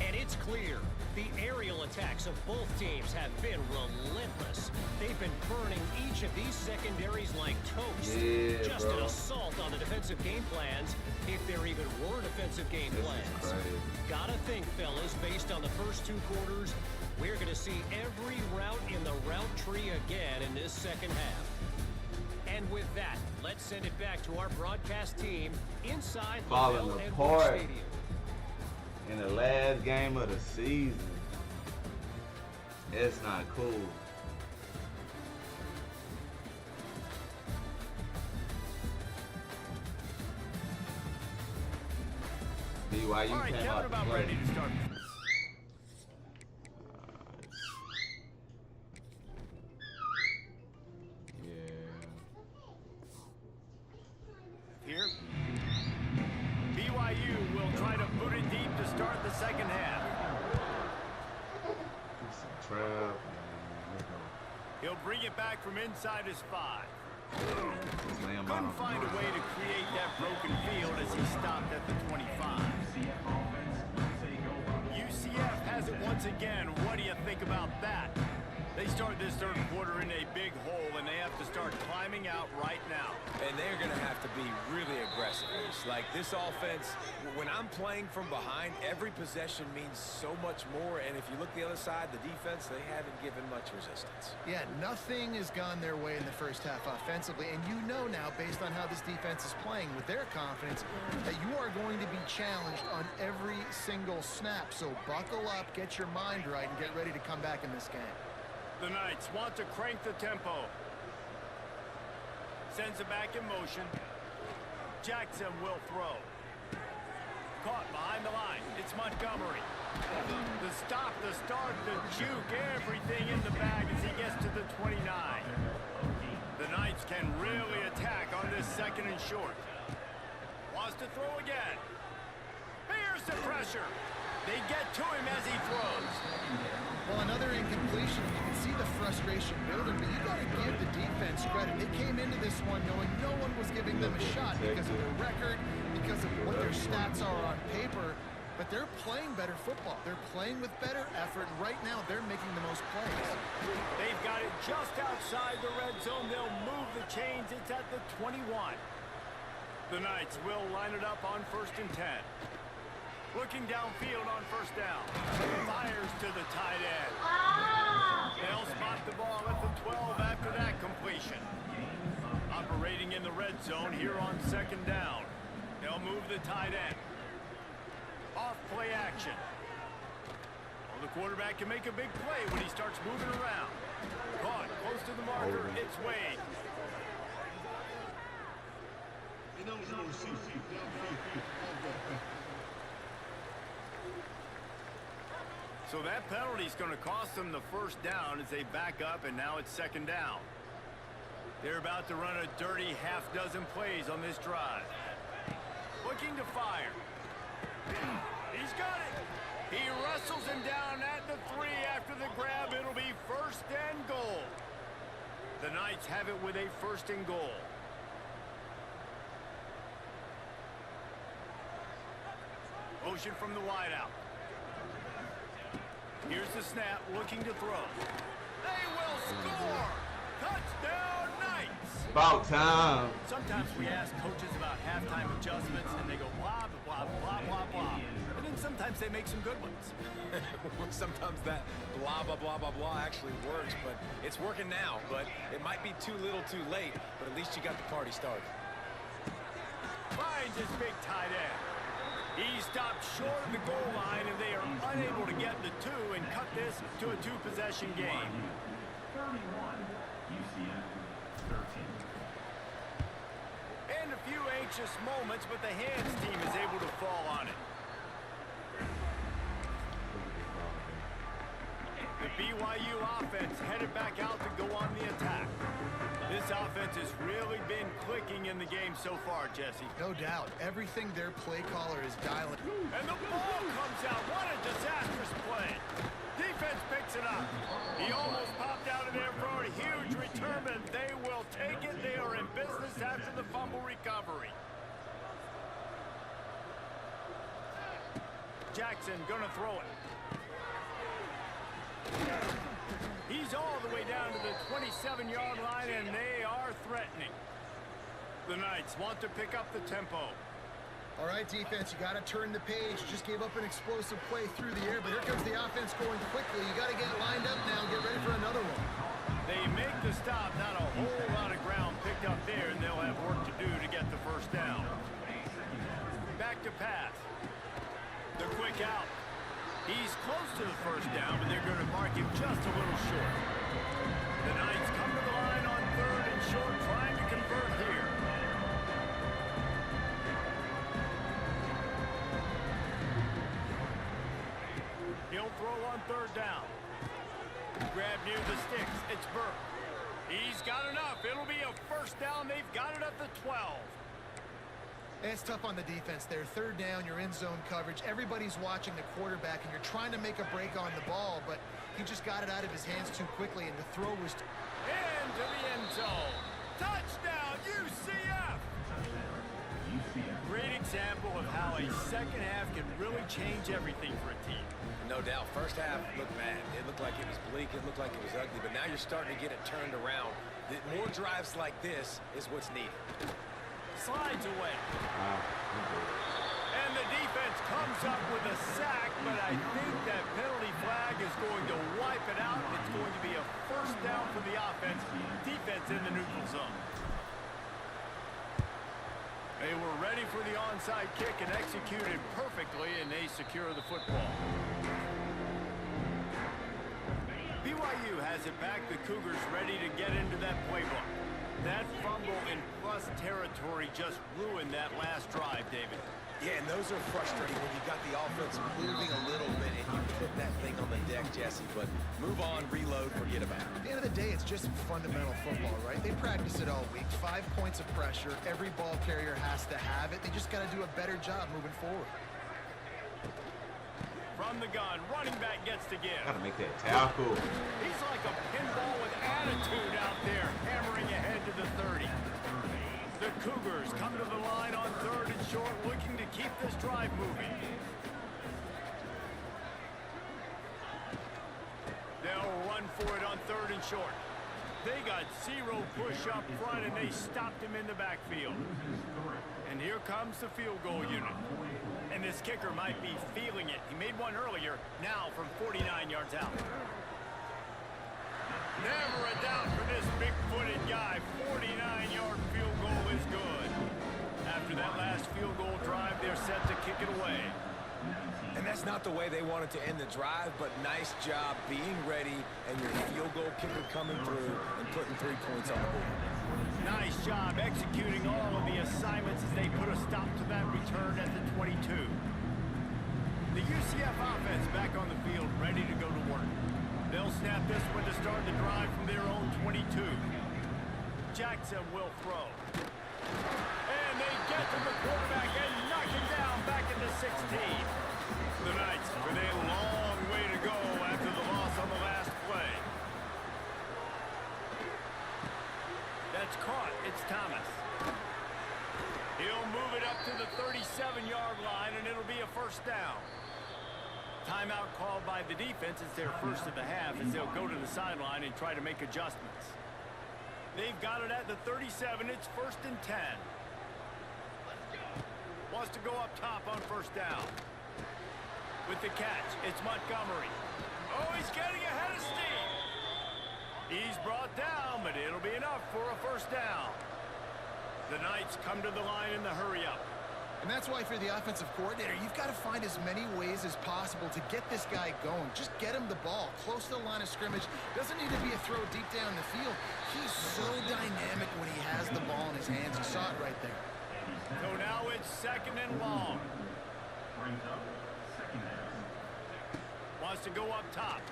And it's clear, the aerial attacks of both teams have been relentless. They've been burning each of these secondaries like toast. Yeah, Just bro. an assault on the defensive game plans, if there even were defensive game This is plans. crazy. Gotta think, fellas, based on the first 2 quarters, we're going to see every route in the route tree again in this second half. And with that, let's send it back to our broadcast team inside Falling LaBelle Edwards apart. Stadium. In the last game of the season. It's not cool. BYU All right, came Kevin, out to about play. ready to start. Here. BYU will try to boot it deep to start the second half. Trap. He'll bring it back from inside his 5. Slam Couldn't out. find a way to create that broken field as he stopped at the 25. UCF has it once again. What do you think about that? They start this third quarter in a big hole, and they have to start climbing out right now. And they're going to have to be really aggressive. Like this offense, when I'm playing from behind, every possession means so much more. And if you look the other side, the defense, they haven't given much resistance. Yeah, nothing has gone their way in the first half offensively. And you know now, based on how this defense is playing with their confidence, that you are going to be challenged on every single snap. So buckle up, get your mind right, and get ready to come back in this game. The Knights want to crank the tempo. Sends it back in motion. Jackson will throw. Caught behind the line. It's Montgomery. The stop, the start, the juke, everything in the bag as he gets to the 29. The Knights can really attack on this second and short. Wants to throw again. Here's the pressure. They get to him as he throws. Well, another incompletion. You can see the frustration building, but you got to give the defense credit. They came into this one knowing no one was giving them a shot because of their record, because of what their stats are on paper. But they're playing better football. They're playing with better effort. Right now, they're making the most plays. They've got it just outside the red zone. They'll move the chains. It's at the 21. The Knights will line it up on 1st and 10. Looking downfield on first down. Fires to the tight end. They'll spot the ball at the 12 after that. zone here on second down. They'll move the tight end. Off play action. Well, the quarterback can make a big play when he starts moving around. Caught close to the marker. It's Wade. So that penalty is going to cost them the first down as they back up, and now it's second down. They're about to run a dirty half-dozen plays on this drive. Looking to fire. He's got it. He wrestles him down at the 3 after the grab. It'll be first and goal. The Knights have it with a first and goal. Motion from the wideout. Here's the snap, looking to throw. They will score! Touchdown, Knights! About time. Sometimes we ask coaches about halftime adjustments, and they go blah, blah, blah, blah, blah. And then sometimes they make some good ones. Sometimes that blah, blah, blah, blah, blah actually works, but it's working now. But it might be too little too late, but at least you got the party started. Finds his big tight end. He stopped short of the goal line, and they are unable to get the 2 and cut this to a 2-possession game. 31, UCF 13. And a few anxious moments, but the hands team is able to fall on it. The BYU offense headed back out to go on the attack. This offense has really been clicking in the game so far, Jesse. No doubt. Everything their play caller is dialing. And the ball comes out. What a disastrous play. Defense picks it up. He almost popped out of there for a huge return, and they will take it. They are in business after the fumble recovery. Jackson gonna throw it. He's all the way down to the 27-yard line, and they are threatening. The Knights want to pick up the tempo. All right, defense, you got to turn the page. You just gave up an explosive play through the air, but here comes the offense going quickly. You got to get lined up now and get ready for another one. They make the stop. Not a whole lot of ground picked up there, and they'll have work to do to get the first down. Back to pass. The quick out. He's close to the first down, but they're going to mark him just a little short. The Knights come to the line on 3rd and short, trying to convert here. He'll throw on 3rd down. Grab near the sticks. It's Burke. He's got enough. It'll be a first down. They've got it at the 12. It's tough on the defense there. 3rd down, you're in zone coverage. Everybody's watching the quarterback, and you're trying to make a break on the ball, but he just got it out of his hands too quickly, and the throw was... Into the end zone. Touchdown, UCF! Great example of how a second half can really change everything for a team. No doubt. First half looked bad. It looked like it was bleak. It looked like it was ugly. But now you're starting to get it turned around. More drives like this is what's needed. Slides away. And the defense comes up with a sack, but I think that penalty flag is going to wipe it out. It's going to be a first down for the offense. Defense in the neutral zone. They were ready for the onside kick and executed perfectly, and they secure the football. BYU has it back. The Cougars ready to get into that playbook. That fumble in plus territory just ruined that last drive, David. Yeah, and those are frustrating when you got the offense moving a little bit and you put that thing on the deck, Jesse. But move on, reload, forget about it. At the end of the day, it's just fundamental football, right? They practice it all week. 5 points of pressure. Every ball carrier has to have it. They just got to do a better job moving forward. From the gun, running back gets to give. Gotta make that tackle. He's like a pinball with attitude out there, hammering ahead to the 30. The Cougars come to the line on 3rd and short, looking to keep this drive moving. They'll run for it on 3rd and short. They got 0 push up front, and they stopped him in the backfield. And here comes the field goal unit. And this kicker might be feeling it. He made one earlier, now from 49 yards out. Never a doubt for this big-footed guy. 49-yard field goal is good. not the way they wanted to end the drive, but nice job being ready and your field goal kicker coming through and putting 3 points on the board. Nice job executing all of the assignments as they put a stop to that return at the 22. The UCF offense back on the field, ready to go to work. They'll snap this one to start the drive from their own 22. Jackson will throw. And they get to the quarterback and knock him down back at the 16. The Knights with a long way to go after the loss on the last play. That's caught. It's Thomas. He'll move it up to the 37-yard line, and it'll be a first down. Timeout called by the defense. It's their first of the half as they'll go to the sideline and try to make adjustments. They've got it at the 37. It's 1st and 10. Wants to go up top on first down. With the catch, it's Montgomery. Oh, he's getting ahead of steam. He's brought down, but it'll be enough for a first down. The Knights come to the line in the hurry-up. And that's why for the offensive coordinator, you've got to find as many ways as possible to get this guy going. Just get him the ball close to the line of scrimmage. Doesn't need to be a throw deep down the field. He's so dynamic when he has the ball in his hands. You saw it right there. So now it's 2nd and long. Brings up 2nd down. Wants to go up top.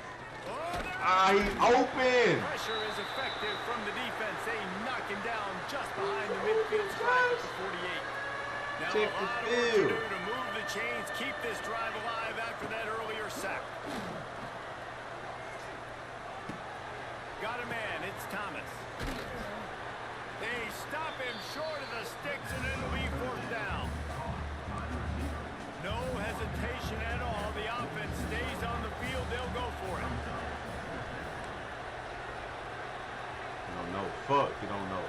He's open. Pressure is effective from the defense. They knock him down just behind the midfield stripe at the 48. Now Check a lot of work to do to move the chains, keep this drive alive after that earlier sack. Got a man, it's Thomas. They stop him short of the sticks, and it'll be 4th down. No hesitation at all. The offense stays on the field. They'll go for it. You don't know. Fuck, you don't know.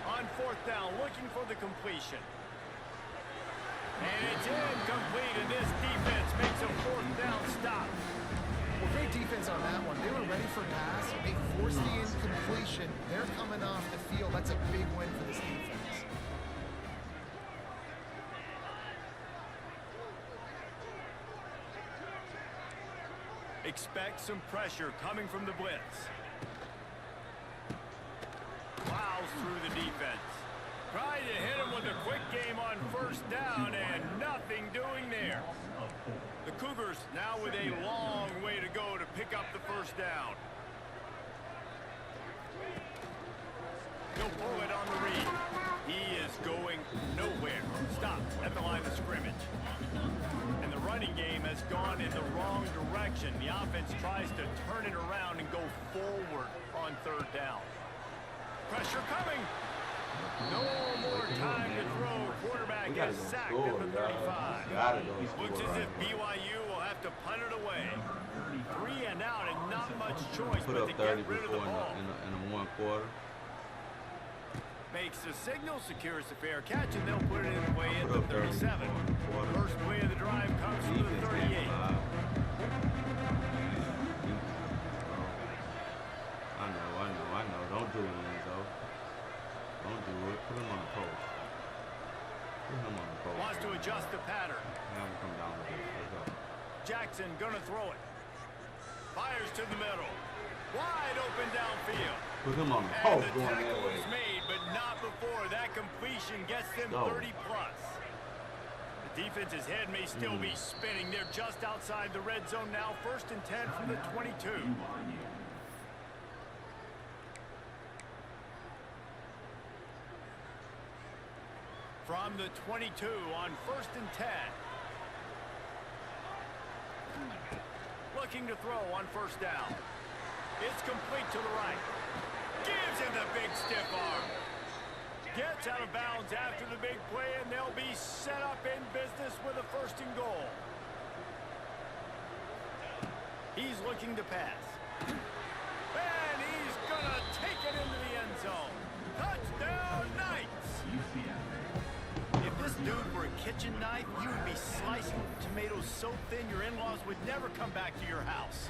On 4th down, looking for the completion. And it's incomplete, and this defense makes a 4th down stop. Well, great defense on that one. They were ready for pass. They forced the incompletion. They're coming off the field. That's a big win for this defense. Expect some pressure coming from the blitz. Plows through the defense. Tried to hit him with a quick game on 1st down, and nothing doing there. The Cougars now with a long way to go to pick up the 1st down. He'll pull it on the read. He is going nowhere. Stop at the line of scrimmage. And the running game has gone in the wrong direction. The offense tries to turn it around and go forward on 3rd down. Pressure coming. No more time to throw. Quarterback is sacked at the 35. Looks as if BYU will have to punt it away. 3 and out and not much choice but to get rid of the ball. In the 1 quarter. Makes the signal, secures the fair catch, and they'll put it in the way at the 37. First play of the drive comes from the 38. I know. Don't do it, Lindso. Don't do it. Put him on the post. Wants to adjust the pattern. Now we come down with it. Let's go. Jackson gonna throw it. Fires to the middle. Wide open downfield. Put him on the And post the going that tackle way. is made, but not before. That completion gets them 30 plus. The defense's head may still be spinning. They're just outside the red zone now. 1st and 10 from the 22. From the 22 on 1st and 10. Looking to throw on 1st down. It's complete to the right. Gives him the big stiff arm. Gets out of bounds after the big play, and they'll be set up in business with a 1st and goal. He's looking to pass. And he's gonna take it into the end zone. Touchdown, Knights! If this dude were a kitchen knife, you would be slicing tomatoes so thin your in-laws would never come back to your house.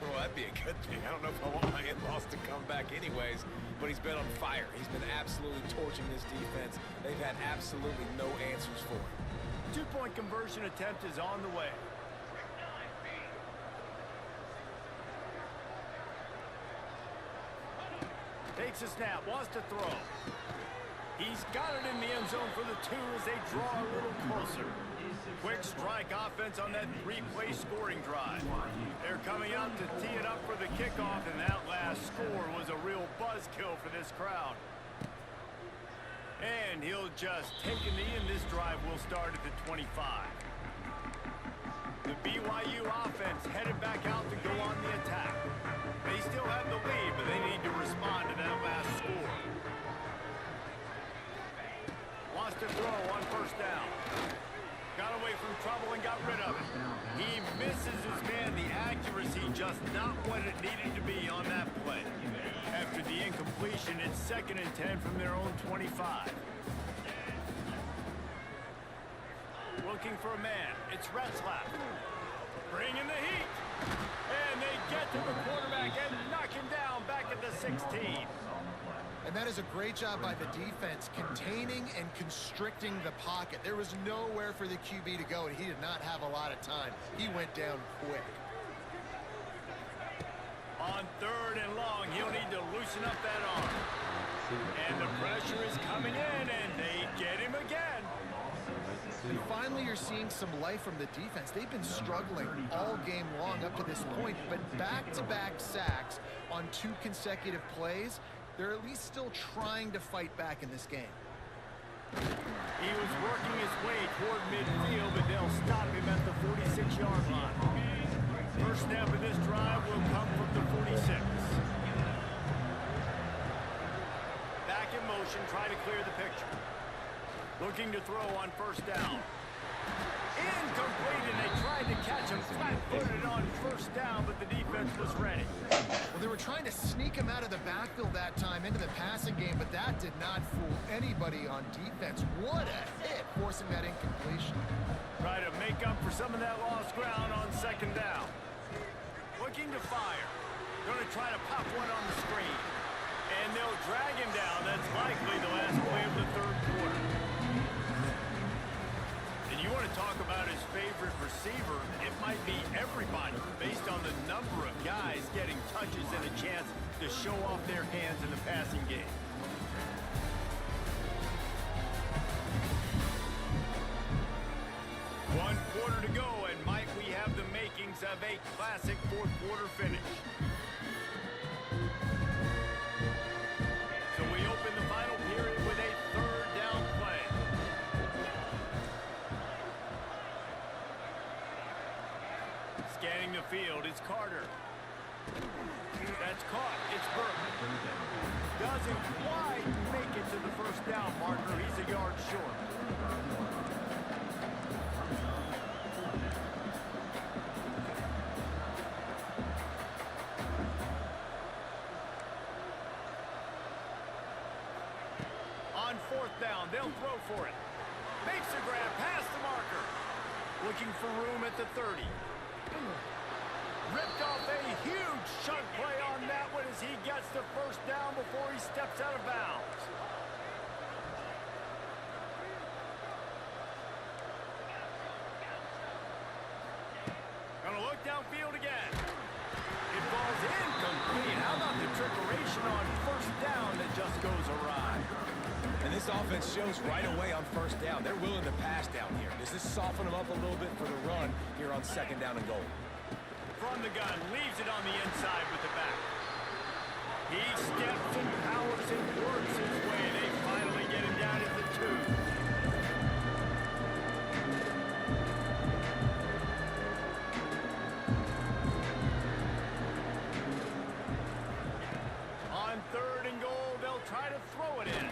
Well, that'd be a good thing. I don't know if I want my in-laws to come back anyways, but he's been on fire. He's been absolutely torching this defense. They've had absolutely no answers for him. two-point conversion attempt is on the way. Takes a snap, wants to throw. He's got it in the end zone for the 2 as they draw a little closer. Quick strike offense on that 3-play scoring drive. They're coming out to tee it up for the kickoff, and that last score was a real buzzkill for this crowd. And he'll just take a knee, and this drive will start at the 25. The BYU offense headed back out to go on the attack. They still have the lead, but they need to respond to that last score. Wants to throw on first down. Got away from trouble and got rid of it. He misses his man. The accuracy just not what it needed to be on that play. After the incompletion, it's 2nd and 10 from their own 25. Looking for a man. It's Retzlaff. Bringing the heat. And they get to the quarterback and knock him down back at the 16. And that is a great job by the defense, containing and constricting the pocket. There was nowhere for the QB to go, and he did not have a lot of time. He went down quick. On 3rd and long, he'll need to loosen up that arm. And the pressure is coming in, and they get him again. And finally, you're seeing some life from the defense. They've been struggling all game long up to this point, but back-to-back sacks on 2 consecutive plays, they're at least still trying to fight back in this game. He was working his way toward midfield, but they'll stop him at the 46-yard line. First snap of this drive will come from the 46. Back in motion, try to clear the picture. Looking to throw on first down. Incomplete, and they tried to catch him flat-footed on first down, but the defense was ready. Well, they were trying to sneak him out of the backfield that time into the passing game, but that did not fool anybody on defense. What a hit, forcing that incompletion. Try to make up for some of that lost ground on 2nd down. Looking to fire. Going to try to pop one on the screen. And they'll drag him down. That's likely the last play of the 3rd quarter. And you want to talk about his favorite receiver, it might be everybody based on the number of guys getting touches and a chance to show off their hands in the passing game. One quarter to go, and might we have the makings of a classic 4th quarter finish. So we open the final period with a 3rd down play. Scanning the field, it's Carter. That's caught, it's Burke. Doesn't quite make it to the first down marker, he's a yard short. On 4th down, they'll throw for it. Makes a grab past the marker. Looking for room at the 30. Ripped off a huge chunk play on that one as he gets the first down before he steps out of bounds. Gonna look downfield again. It falls incomplete. How about the trickeration on first down that just goes awry? And this offense shows right away on first down. They're willing to pass down here. Does this soften them up a little bit for the run here on 2nd down and goal? From the gun, leaves it on the inside with the back. He steps and powers and works his way. They finally get him down at the 2. On 3rd and goal, they'll try to throw it in.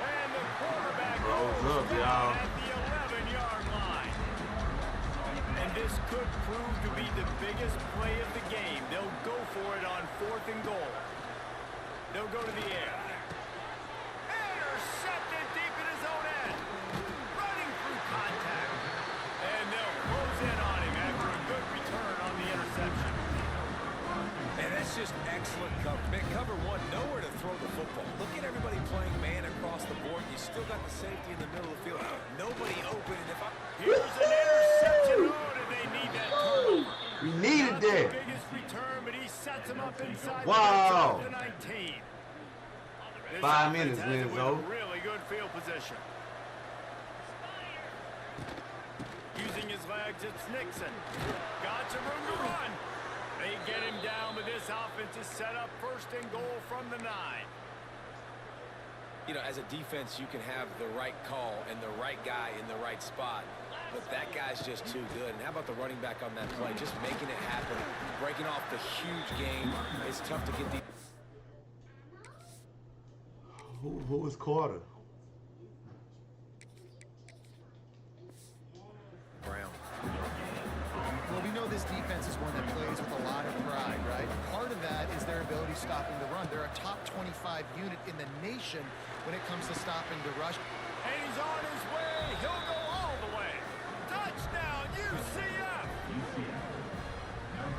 And the quarterback goes down at the 11-yard line. And this could prove to be the biggest play of the game. They'll go for it on 4th and goal. They'll go to the air. Intercepted deep in his own end. Running through contact. And they'll close in on him after a good return on the interception. And that's just excellent cover. Man, cover 1, nowhere to throw the football. Look at everybody playing man across the board. You still got the safety in the middle of the field. Nobody open. And if I... Here's an interception. Oh, did they need that turnover? We needed Not that. the biggest return, but he sets him up inside Wow. the 19. This 5 offense minutes, has it with Lindso. a really good field position. Using his legs, it's Nixon. Got some room to run. They get him down, but this offense is set up first and goal from the 9. You know, as a defense, you can have the right call and the right guy in the right spot. But that guy's just too good. And how about the running back on that play? Just making it happen, breaking off the huge game. It's tough to get the... Who was Carter? Brown. Well, we know this defense is one that plays with a lot of pride, right? Part of that is their ability stopping the run. They're a top 25 unit in the nation when it comes to stopping the rush. And he's on his way. He'll go all the way. Touchdown, UCF!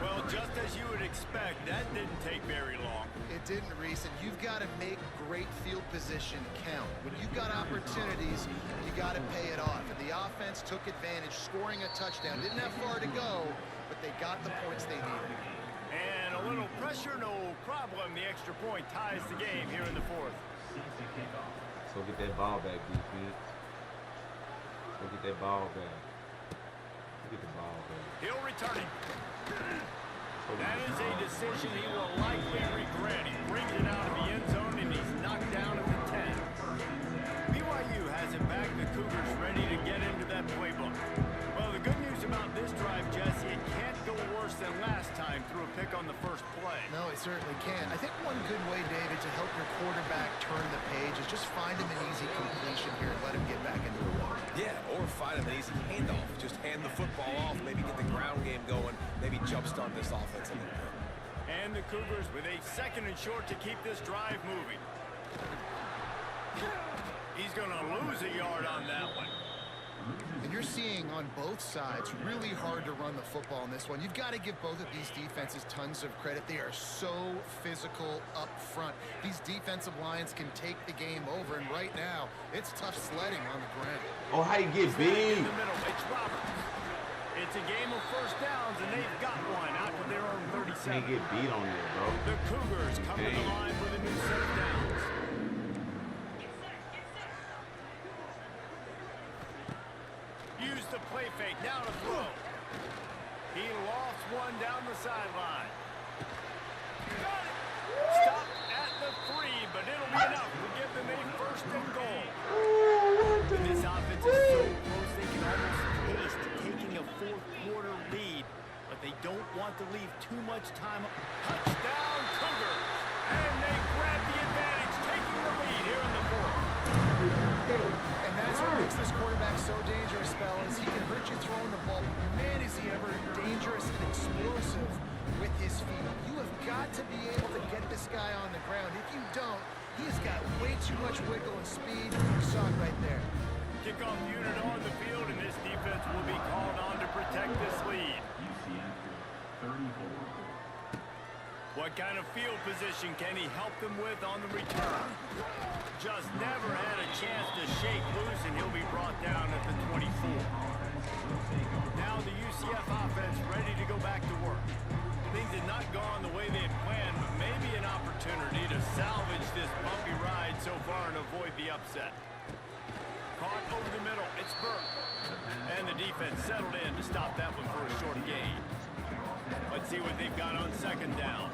Well, just as you would expect, that didn't take very long. It didn't, Reese, and you've got to make great field position count. When you've got opportunities, you got to pay it off. And the offense took advantage, scoring a touchdown. Didn't have far to go, but they got the points they needed. And a little pressure, no problem. The extra point ties the game here in the 4th. So get that ball back, defense. Go get that ball back. Go get the ball back. He'll return it. That is a decision he will likely regret. He brings it out of the end zone, and he's knocked down at the 10. BYU has it back. The Cougars ready to get into that playbook. Well, the good news about this drive, Jesse, it can't go worse than last time through a pick on the first play. No, it certainly can. I think one good way, David, to help your quarterback turn the page is just find him an easy completion here and let him get back into the run. Yeah, or find him an easy handoff. Just hand the football off, maybe get the ground game going, maybe jumpstart this offense a little bit. And the Cougars with a 2nd and short to keep this drive moving. He's going to lose a yard on that one. And you're seeing on both sides really hard to run the football in this one. You've got to give both of these defenses tons of credit. They are so physical up front. These defensive lines can take the game over, and right now, it's tough sledding on the ground. Oh, how you get big? In the middle, it's Roberts. It's a game of first downs, and they've got one out to their own 37. Can't get beat on there, bro. The Cougars come to the line with a new set of downs. Use the play fake, now to throw. He lost one down the sideline. Got it! Stop at the 3, but it'll be enough to give them a 1st and goal. And this offense is so close they can almost taste taking a 4th quarter lead, but they don't want to leave too much time. Touchdown, Cougars! And they grab the advantage, taking the lead here in the 4th. And that's what makes this quarterback so dangerous, fellas. He can hurt you throwing the ball. Man, is he ever dangerous and explosive with his feet. You have got to be able to get this guy on the ground. If you don't, he has got way too much wiggle and speed. You saw it right there. Kickoff unit on the field, and this defense will be called on to protect this lead. UCF 34. What kind of field position can he help them with on the return? Just never had a chance to shake loose, and he'll be brought down at the 24. Now the UCF offense ready to go back to work. Things had not gone the way they had planned, but maybe an opportunity to salvage this bumpy ride so far and avoid the upset. Caught over the middle, it's Burke. And the defense settled in to stop that one for a short gain. Let's see what they've got on 2nd down.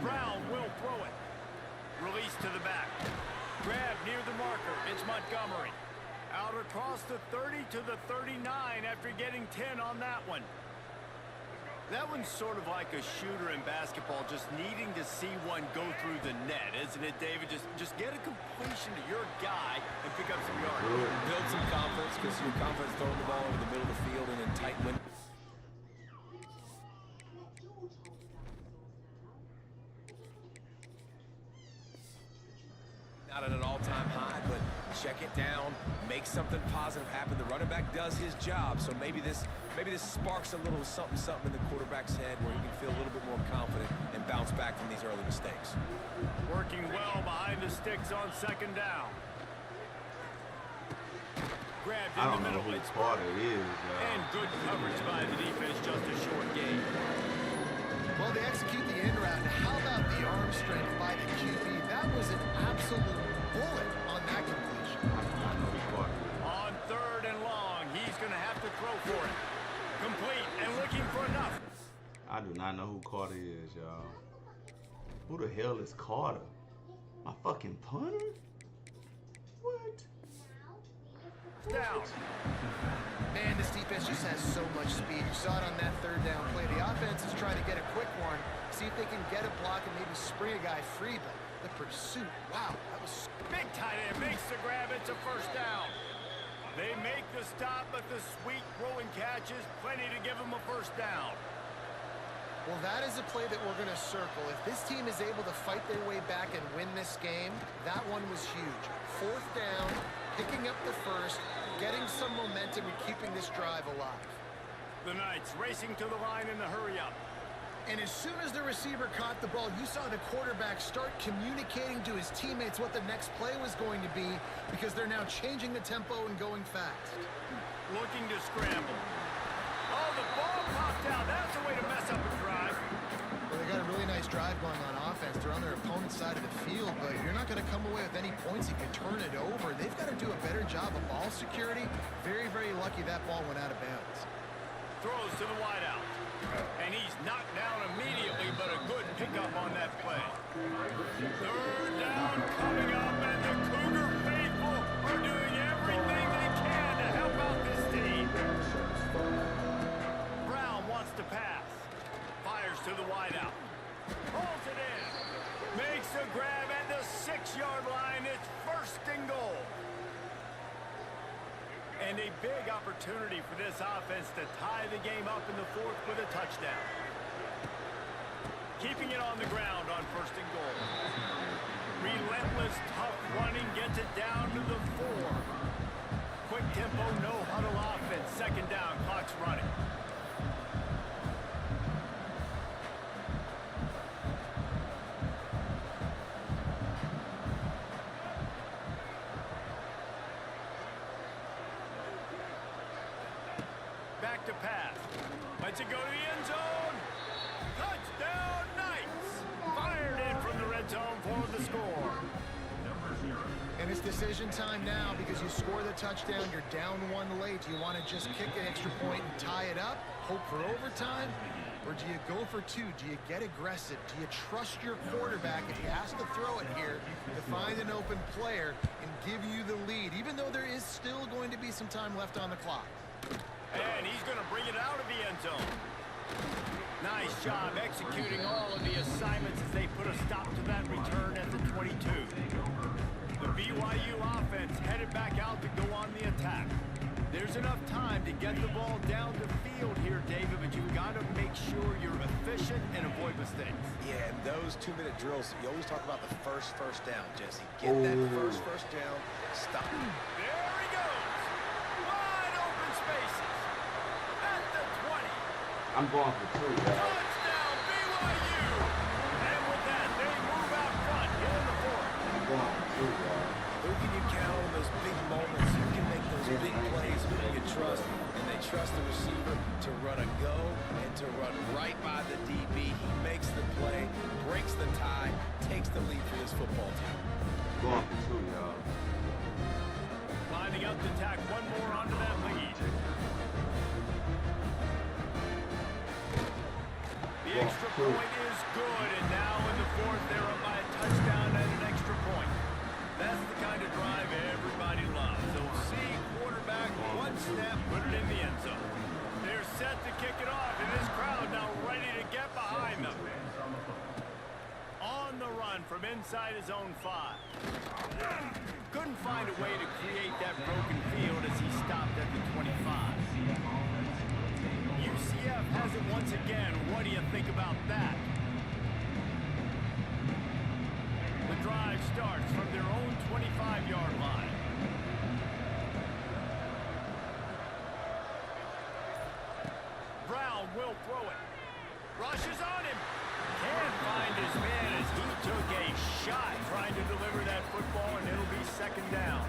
Brown will throw it. Release to the back. Grab near the marker. It's Montgomery. Out across the 30 to the 39 after getting 10 on that one. That one's sort of like a shooter in basketball, just needing to see one go through the net, isn't it, David? Just get a completion to your guy and pick up some yards. Build some confidence, because your confidence throwing the ball over the middle of the field and in tight windows. Not at an all-time high, but check it down, make something positive happen. The running back does his job, so maybe this sparks a little something in the quarterback's head where he can feel a little bit more confident and bounce back from these early mistakes. Working well behind the sticks on 2nd down. grabbed I in don't the know middle. who It's Carter is, y'all. and good coverage by the defense, just a short gain. Well, they execute the end route. How about the arm strength by the QB? That was an absolute bullet on that completion. I do not know who Carter is. On 3rd and long, he's going to have to throw for it. Complete and looking for enough. I do not know who Carter is, y'all. Who the hell is Carter? My fucking punter? What? Down. Man, this defense just has so much speed. You saw it on that 3rd down play. The offense is trying to get a quick one, see if they can get a block and maybe spring a guy free, but the pursuit, wow, that was... Big tight end makes the grab. It's a 1st down. They make the stop, but the sweet throwing catch is plenty to give them a 1st down. Well, that is a play that we're going to circle. If this team is able to fight their way back and win this game, that one was huge. 4th down, picking up the 1st, getting some momentum and keeping this drive alive. The Knights racing to the line in the hurry-up. And as soon as the receiver caught the ball, you saw the quarterback start communicating to his teammates what the next play was going to be because they're now changing the tempo and going fast. Looking to scramble. Oh, the ball popped out. That's a way to mess up a drive. Well, they got a really nice drive going on offense. They're on their opponent's side of the field, but you're not going to come away with any points. You can turn it over. They've got to do a better job of ball security. Very, very lucky that ball went out of bounds. Throws to the wideout. And he's knocked down immediately, but a good pickup on that play. 3rd down coming up, and the Cougar faithful are doing everything they can to help out this team. Brown wants to pass. Fires to the wideout. Pulls it in. Makes the grab at the 6-yard line. It's 1st and goal. And a big opportunity for this offense to tie the game up in the 4th with a touchdown. Keeping it on the ground on 1st and goal. Relentless, tough running gets it down to the 4. Quick tempo, no huddle offense. 2nd down, clock's running. Back to pass. Lets it go to the end zone. Touchdown, Knights! Fired in from the red zone for the score. And it's decision time now because you score the touchdown, you're down 1 late. Do you want to just kick an extra point and tie it up, hope for overtime? Or do you go for 2? Do you get aggressive? Do you trust your quarterback if he has to throw it here to find an open player and give you the lead, even though there is still going to be some time left on the clock? And he's going to bring it out of the end zone. Nice job executing all of the assignments as they put a stop to that return at the 22. The BYU offense headed back out to go on the attack. There's enough time to get the ball down the field here, David, but you've got to make sure you're efficient and avoid mistakes. Yeah, and those 2-minute drills, you always talk about the first down, Jesse. Get that first down, stop. There he goes. Wide open spaces. At the 20. I'm going for 2, y'all. Touchdown, BYU. And with that, they move out front here in the 4th. I'm going for 2, y'all. Who can you count on those big moments? Who can make those big plays? Who can you trust? And they trust the receiver to run a go and to run right by the DB. He makes the play, breaks the tie, takes the lead for this football team. Going for 2, y'all. Lining up to tack one more onto that lead. The extra point is good, and now in the 4th, they're up by a touchdown and an extra point. That's the kind of drive everybody loves. They'll see quarterback, one snap, put it in the end zone. They're set to kick it off, and this crowd now ready to get behind them. On the run from inside his own 5. Couldn't find a way to create that broken field as he stopped at the 25. UCF has it once again. What do you think about that? The drive starts from their own 25-yard line. Brown will throw it. Rushes on him. Can't find his man as he took a shot trying to deliver that football, and it'll be 2nd down.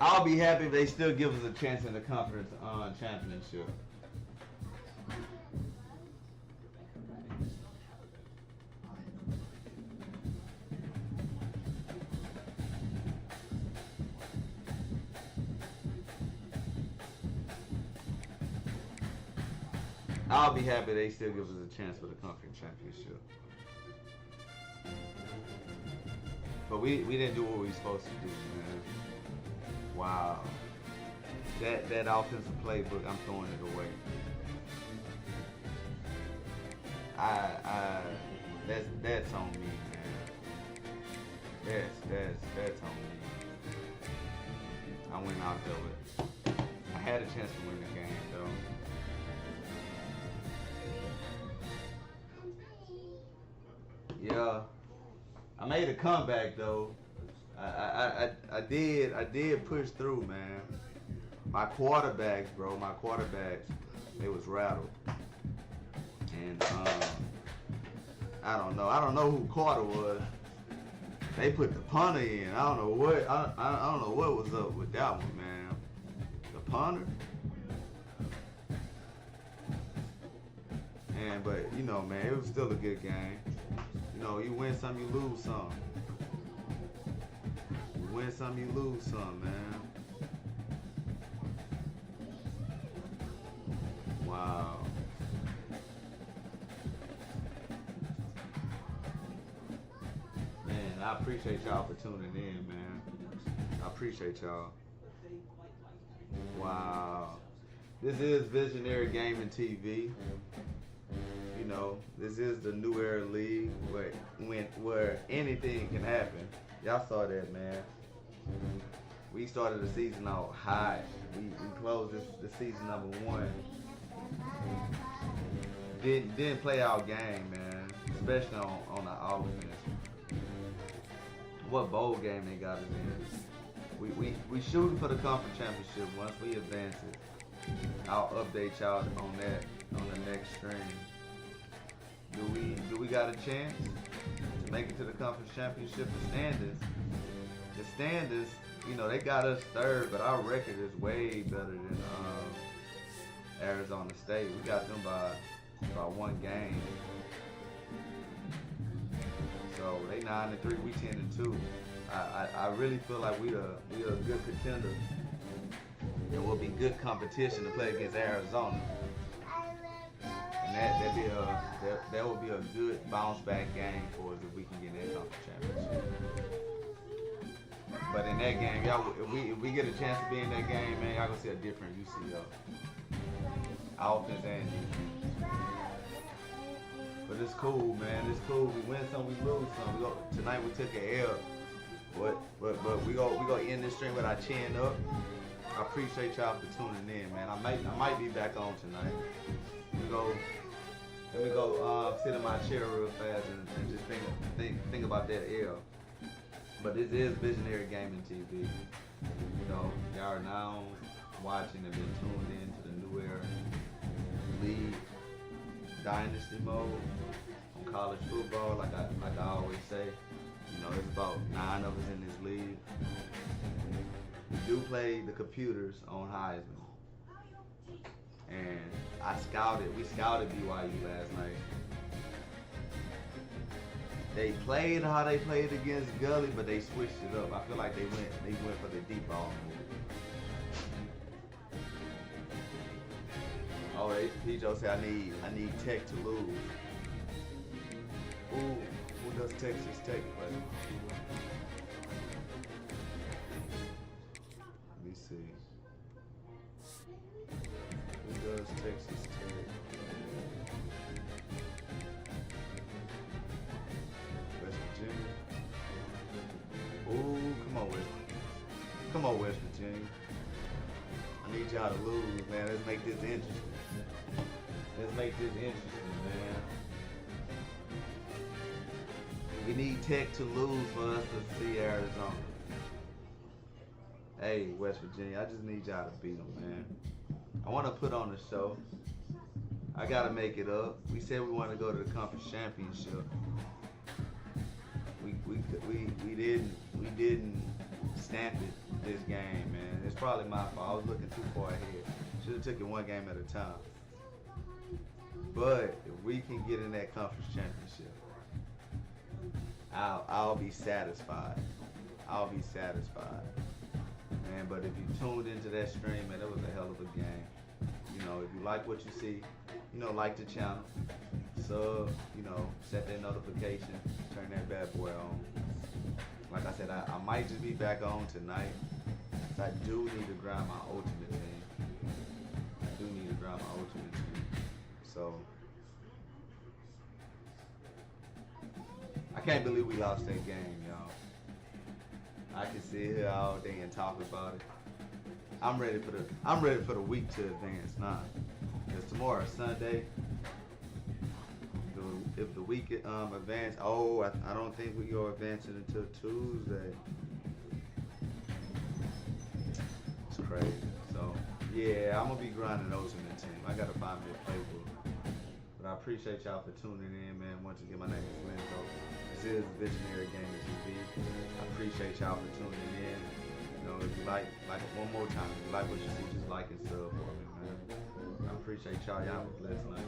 I'll be happy if they still give us a chance in the conference championship. I'll be happy they still give us a chance for the conference championship. But we didn't do what we were supposed to do, man. Wow. That offensive playbook, I'm throwing it away. That's on me, man. That's on me. I went out there with. I had a chance to win the game, though. Yeah, I made a comeback though. I did push through, man. My quarterbacks, they was rattled, and I don't know who Carter was. They put the punter in. I don't know what was up with that one, man. The punter. And but you know, man, it was still a good game. You know, you win some, you lose some. You win some, you lose some, man. Wow. Man, I appreciate y'all for tuning in, man. I appreciate y'all. Wow. This is Visionary Gaming TV. You know, this is the New Era League where anything can happen. Y'all saw that, man. We started the season out high. We closed the season #1. Didn't play our game, man. Especially on the offense. What bowl game they got us in? We shooting for the conference championship. Once we advance it, I'll update y'all on that on the next stream. Do we got a chance to make it to the conference championship? The standards, you know, they got us third, but our record is way better than Arizona State. We got them by one game. So they 9-3, we 10-2. I really feel like we a good contender, and we'll be good competition to play against Arizona. And that would be a good bounce back game for us if we can get that conference championship. But in that game, y'all, if we get a chance to be in that game, man, y'all gonna see a different UCF offense and defense. But it's cool, man. It's cool. We win some, we lose some. Tonight we took an L, but we go end this stream with our chin up. I appreciate y'all for tuning in, man. I might be back on tonight. Let me go sit in my chair real fast and just think about that L. But this is Visionary Gaming TV. You know, y'all are now watching and been tuned in to the New Era League Dynasty mode on college football. Like I always say, you know, there's about 9 of us in this league. We do play the computers on Heisman. And we scouted BYU last night. They played how they played against Gully, but they switched it up. I feel like they went for the deep ball move. Oh, P-Joe said I need Tech to lose. Ooh, who does Texas Tech play? Let me see. Who does Texas Tech? West Virginia. Ooh, come on, West Virginia. I need y'all to lose, man. Let's make this interesting. Man. We need Tech to lose for us to see Arizona. Hey, West Virginia, I just need y'all to beat them, man. I want to put on a show. I gotta make it up. We said we want to go to the conference championship. We didn't stamping this game, man. It's probably my fault. I was looking too far ahead. Should have took it one game at a time. But if we can get in that conference championship, I'll be satisfied. I'll be satisfied. Man, but if you tuned into that stream, man, that was a hell of a game. You know, if you like what you see, you know, like the channel, sub, you know, set that notification, turn that bad boy on. Like I said, I might just be back on tonight. I do need to grind my ultimate team. I do need to grind my ultimate team. So, I can't believe we lost that game, y'all. I can sit here all day and talk about it. I'm ready for the week to advance now. Because tomorrow is Sunday. If the week advance, I don't think we are advancing until Tuesday. It's crazy. So yeah, I'm gonna be grinding ultimate team. I gotta find me a playbook. But I appreciate y'all for tuning in, man. Once again, my name is Lindso. This is Visionary Gaming TV. I appreciate y'all for tuning in. You know, if you like one more time, if you like what you see, just like and sub for me, man. I appreciate y'all. Y'all have a blessed night.